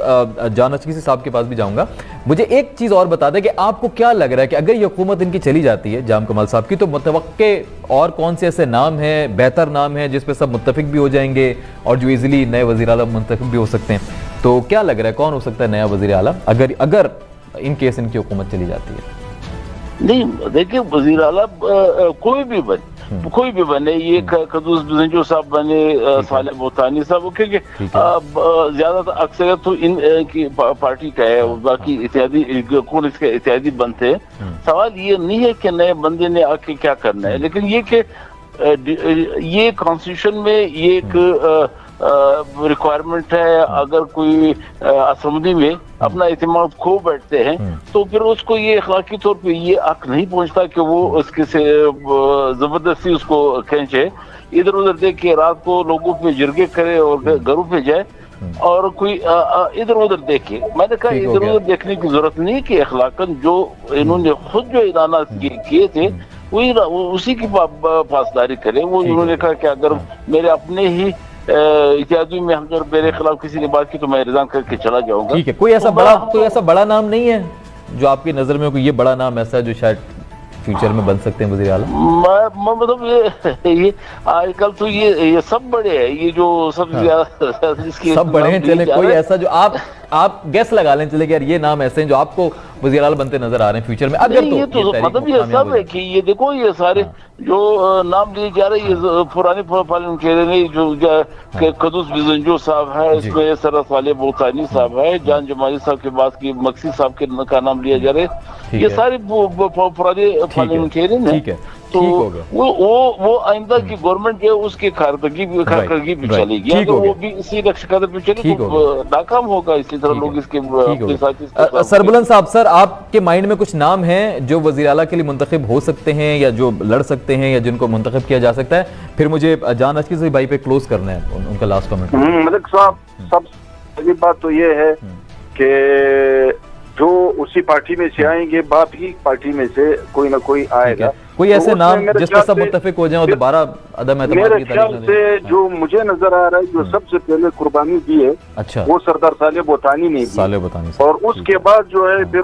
[SPEAKER 1] जान नचगी साहब के पास भी जाऊंगा। मुझे एक चीज और बता दें कि आपको क्या लग रहा है कि अगर ये हुकूमत इनकी चली जाती है जाम कमाल साहब की, तो मुतवक्के और कौन से ऐसे नाम हैं, बेहतर नाम है जिस पे सब मुत्तफिक भी हो जाएंगे और जो इजीली नए वजीर आला मुंतखब भी हो सकते हैं? तो क्या लग रहा है कौन हो सकता है नया वजीर आला अगर इन केस इनकी हुकूमत चली जाती है?
[SPEAKER 5] नहीं देखिए, वजीर आला कोई भी बने, ये कदूस बिजंजो साहब बने, साले बोतानी साहब, क्योंकि ज्यादातर अक्सरियत तो इनकी पार्टी का है, बाकी इत्यादि कौन इसके इत्यादि बनते हैं। सवाल ये नहीं है कि नए बंदे ने आके क्या करना है, लेकिन ये कि ये कॉन्स्टिट्यूशन में ये एक रिक्वायरमेंट है। अगर कोई असम्बली में अपना इत्मीनान खो बैठते हैं तो फिर उसको ये अखलाकी तौर पे ये हक नहीं पहुंचता कि वो उसके से जबरदस्ती उसको खींचे, इधर उधर देख के रात को लोगों पे जिरगे करे और घरों पे जाए और कोई इधर उधर देखे। मैंने कहा इधर उधर देखने की जरूरत नहीं कि अखलाकन जो इन्होंने खुद जो इदाना किए थे वही उसी की पासदारी करे। वो उन्होंने कहा कि अगर मेरे अपने ही इत्यादि में हमदर मेरे खिलाफ किसी ने बात की तो मैं रिजाइन करके चला जाऊंगा।
[SPEAKER 1] ठीक है, कोई ऐसा बड़ा नाम नहीं है जो आपकी नजर में हो कि ये बड़ा नाम ऐसा है जो शायद फ्यूचर में बन सकते हैं वज़ीर आला?
[SPEAKER 5] मतलब ये आजकल तो ये सब बड़े हैं, ये जो सब
[SPEAKER 1] सब बड़े हैं। चले कोई ऐसा जो आप गैस लगा लें चले कि यार ये नाम ऐसे हैं जो आपको वज़ीर आला बनते नजर आ रहे हैं फ्यूचर में? अगर
[SPEAKER 5] ये तो मतलब ये सब है कि ये देखो ये सारे जो नाम लिए जा रहे हैं, ये पुराने पार्लियामेंटेरियन जो कदूस बिजंजो साहब है, इसमें सरस वाले बोतानी साहब है, जान जमाली साहब के बाद की मक्सी साहब का नाम लिया जा रहा है, ये सारे पुराने पार्लियामेंटेरियन है। तो वो आइंदा की गवर्नमेंट जो उसकी कारकर्दगी भी चलेगी, अगर वो भी इसी लक्ष्य कदम पे चले तो नाकाम होगा। इसी तरह लोग इसके साथ
[SPEAKER 1] सरबुलंद साहब, सर आपके माइंड में कुछ नाम हैं जो वज़ीर आला के लिए मुंतखब हो सकते हैं या जो लड़ सकते हैं या जिनको मुंतखब किया जा सकता है? फिर मुझे जान नचगी भाई पे क्लोज करना है उनका लास्ट कमेंट।
[SPEAKER 7] मलिक साहब, सबसे बात तो ये है कि जो उसी पार्टी में से आएंगे, बाकी पार्टी में से कोई ना कोई आएगा।
[SPEAKER 1] कोई ऐसे नाम जिस पर सब मुत्तफिक हो जाएं और दोबारा अदम एतमाद
[SPEAKER 7] मेरे ख्याल से जो मुझे नजर आ रहा है, जो सबसे पहले कुर्बानी दी है, अच्छा, वो सरदार साले बोतानी ने दी, और उसके बाद जो है फिर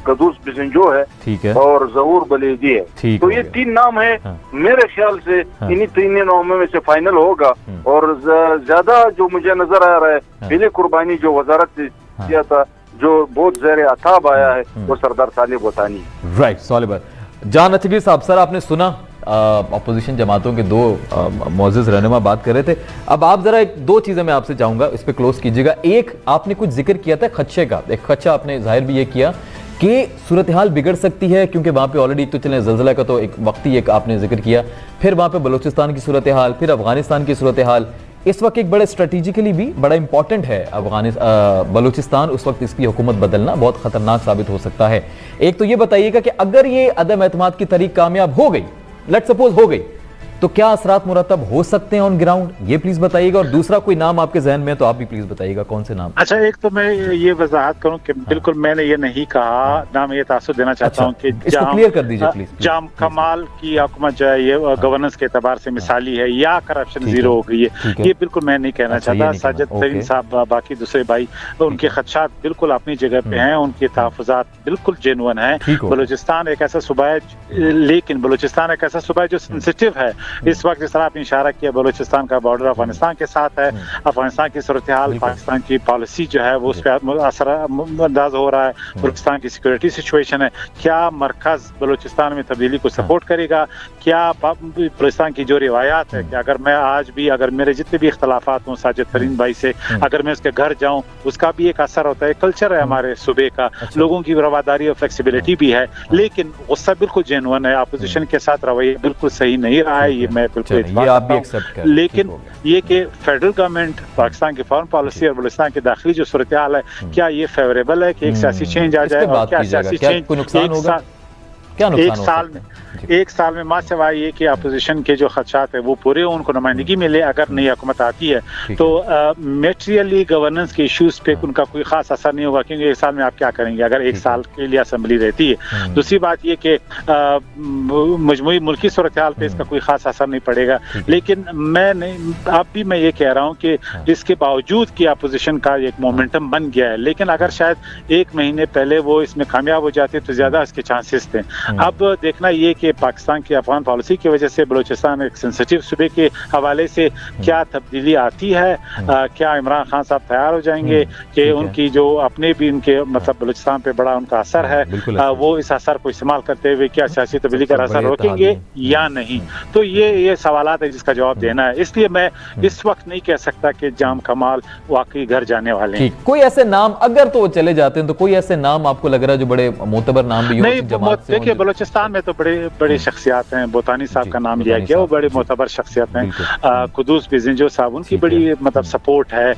[SPEAKER 7] कदूस बिजंजो है, ठीक है, और जहूर बलेदी है। तो ये 3 नाम है। मेरे ख्याल से इन्हीं 3 नामों में से फाइनल होगा। और ज्यादा जो मुझे नजर आ रहा है, पहले कुर्बानी जो वजारत किया था, जो बहुत ज़ेरे अताब आया है, वो सरदार साले बोतानी।
[SPEAKER 1] राइट, साले जान नचगी साहब, सर आपने सुना अपोजिशन जमातों के 2 मौजूद रहनुमा बात कर रहे थे। अब आप जरा 2 चीजें मैं आपसे चाहूंगा, इस पे क्लोज कीजिएगा। एक, आपने कुछ जिक्र किया था खदशे का, एक खदशा आपने जाहिर भी ये किया कि सूरत हाल बिगड़ सकती है क्योंकि वहां पे ऑलरेडी तो चले जल्जला का तो एक वक्ती एक आपने जिक्र किया, फिर वहां पे बलूचिस्तान की सूरत हाल, फिर अफगानिस्तान की सूरत हाल। इस वक्त एक बड़े स्ट्रेटेजिकली भी बड़ा इंपॉर्टेंट है बलूचिस्तान, उस वक्त इसकी हुकूमत बदलना बहुत खतरनाक साबित हो सकता है। एक तो ये बताइएगा कि अगर ये अदम एतमाद की तरीक कामयाब हो गई, लेट्स सपोज हो गई, तो क्या असरात मुरतब हो सकते हैं ऑन ग्राउंड, ये प्लीज बताइएगा। और दूसरा कोई नाम आपके जहन में तो आप भी प्लीज बताइएगा कौन से नाम।
[SPEAKER 6] अच्छा, एक तो मैं ये वजाहत करूं कि बिल्कुल मैंने ये नहीं कहा, ना मैं ये तासुर देना चाहता हूं कि
[SPEAKER 1] इसको क्लियर कर दीजिए प्लीज।
[SPEAKER 6] जाम कमाल की हुकूमत जो है ये गवर्नेंस के एतबार से मिसाली है या करप्शन जीरो हो गई है, ये बिल्कुल मैं नहीं कहना चाहता। साजिद तरीन साहब, बाकी दूसरे भाई, उनके खदशात बिल्कुल अपनी जगह पे हैं, उनके तहफ़्फ़ुज़ात बिल्कुल जेन्युइन है। बलूचिस्तान एक ऐसा सूबा है, लेकिन बलूचिस्तान एक ऐसा सूबा है जो सेंसिटिव है। इस वक्त जिस तरह आपने इशारा किया, बलूचिस्तान का बॉर्डर अफगानिस्तान के साथ है, अफगानिस्तान की सूरत हाल, पाकिस्तान की पॉलिसी जो है वो उस पर असरअंदाज हो रहा है, बलूचिस्तान की सिक्योरिटी सिचुएशन है। क्या मरकज बलूचिस्तान में तब्दीली को सपोर्ट करेगा? क्या बलूचिस्तान की जो रिवायात है कि अगर मैं आज भी, अगर मेरे जितने भी इख्तलाफात हों साजिद तरीन भाई से, अगर मैं उसके घर जाऊँ, उसका भी एक असर होता है। कल्चर है हमारे सूबे का, लोगों की रवादारी और फ्लेक्सिबिलिटी भी है, लेकिन गुस्सा बिल्कुल जेन्युइन है। अपोजिशन के साथ रवैया बिल्कुल सही नहीं रहा है, ये मैं लेकिन ये कि फेडरल गवर्नमेंट, पाकिस्तान की फॉरेन पॉलिसी और बलूचिस्तान की दाखिली जो सूरत हाल है, क्या ये फेवरेबल है कि एक सियासी चेंज आ जाए? और क्या सियासी चेंज
[SPEAKER 1] क्या नुकसान हो सकता है?
[SPEAKER 6] एक साल में माँ सिवाय ये कि अपोजिशन के जो खदशात है वो पूरे उनको नुमाइंदगी मिले अगर नई हुकूमत आती है तो मेटेरियली गवर्नेंस के इश्यूज पे उनका कोई खास असर नहीं होगा, क्योंकि एक साल में आप क्या करेंगे अगर एक साल के लिए असेंबली रहती है। दूसरी बात ये कि मजमूई मुल्की सूरत हाल पे इसका कोई खास असर नहीं पड़ेगा। लेकिन मैं ये कह रहा हूँ कि इसके बावजूद कि अपोजिशन का एक मोमेंटम बन गया है, लेकिन अगर शायद एक महीने पहले वो इसमें कामयाब हो जाते तो ज्यादा इसके चांसेस थे। अब देखना ये कि पाकिस्तान की अफगान पॉलिसी की वजह से बलूचिस्तान एक सेंसिटिव सूबे के हवाले से क्या तब्दीली आती है, क्या इमरान खान साहब तैयार हो जाएंगे कि उनकी जो अपने भी उनके मतलब बलूचिस्तान पे बड़ा उनका असर है, वो इस असर को इस्तेमाल करते हुए क्या सियासी तब्दीली का असर रोकेंगे या नहीं। तो ये सवालात है जिसका जवाब देना है। इसलिए मैं इस वक्त नहीं कह सकता कि जाम कमाल वाकई घर जाने वाले हैं।
[SPEAKER 1] कोई ऐसे नाम अगर तो वो चले जाते हैं तो कोई ऐसे नाम आपको लग रहा है जो बड़े मोतबर नाम भी
[SPEAKER 6] नहीं? देखिए बलूचिस्तान में तो बड़े शख्सियात हैं। बोतानी साहब का नाम लिया गया, वो बड़े मोतबर शख्सियत हैं। कुदूस बिजिंजो साहब, उनकी बड़ी मतलब सपोर्ट है।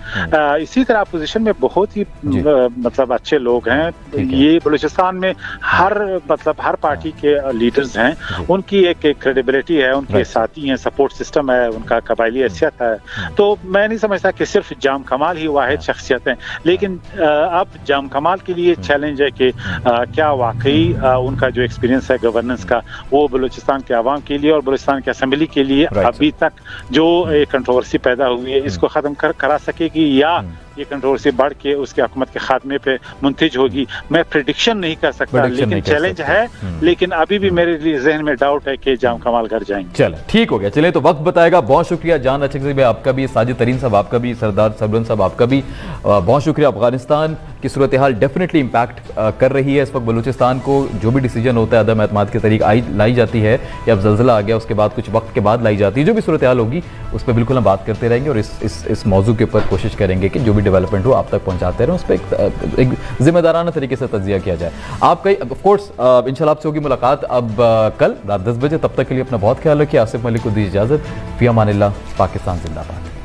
[SPEAKER 6] इसी तरह अपोजिशन में बहुत ही मतलब अच्छे लोग हैं। ये बलूचिस्तान में हर पार्टी के लीडर्स हैं, उनकी एक क्रेडिबिलिटी है, उनके साथी हैं, सपोर्ट सिस्टम है, उनका कबायली हैसियत है। तो मैं नहीं समझता कि सिर्फ जाम कमाल ही वाहिद शख्सियत है। लेकिन अब जाम कमाल के लिए चैलेंज है कि क्या वाकई उनका जो एक्सपीरियंस है गवर्नेंस का वो बलूचिस्तान के अवाम के लिए और बलूचिस्तान की असेंबली के लिए अभी तक जो कंट्रोवर्सी पैदा हुई है इसको खत्म करा सकेगी या ये कंट्रोवर्सी बढ़ के उसके हुकूमत के खात्मे पे मुंतज होगी। मैं प्रेडिक्शन नहीं कर सकता, लेकिन चैलेंज है। लेकिन अभी भी मेरे जहन में डाउट है कि जाम कमाल घर जाएंगे।
[SPEAKER 1] चलो ठीक हो गया, चले तो वक्त बताएगा। बहुत शुक्रिया जान अचकज़ई भाई आपका भी, साजिद तरीन साहब आपका भी, सरदार सबरन साहब आपका भी बहुत शुक्रिया। अफगानिस्तान की सूरत हाल डेफिनेटली इम्पैक्ट कर रही है इस वक्त बलूचिस्तान को। जो भी डिसीजन होता है अदम एतमाद के तरीके लाई जाती है, या अब जल्जला आ गया उसके बाद कुछ वक्त के बाद लाई जाती है, जो भी सूरत हाल होगी उस पर बिल्कुल हम बात करते रहेंगे और इस मौजू के ऊपर कोशिश करेंगे कि जो भी डेवलपमेंट हो आप तक पहुंचाते रहें, उस पर एक जिम्मेदाराना तरीके से तज्जिया किया जाए। आपका ऑफ कोर्स इंशाल्लाह आपसे होगी मुलाकात अब कल रात 10 बजे। तब तक के लिए अपना बहुत ख्याल रखिए। आसिफ मलिक को दी इजाज़त। फ़ी अमानिल्लाह। पाकिस्तान जिंदाबाद।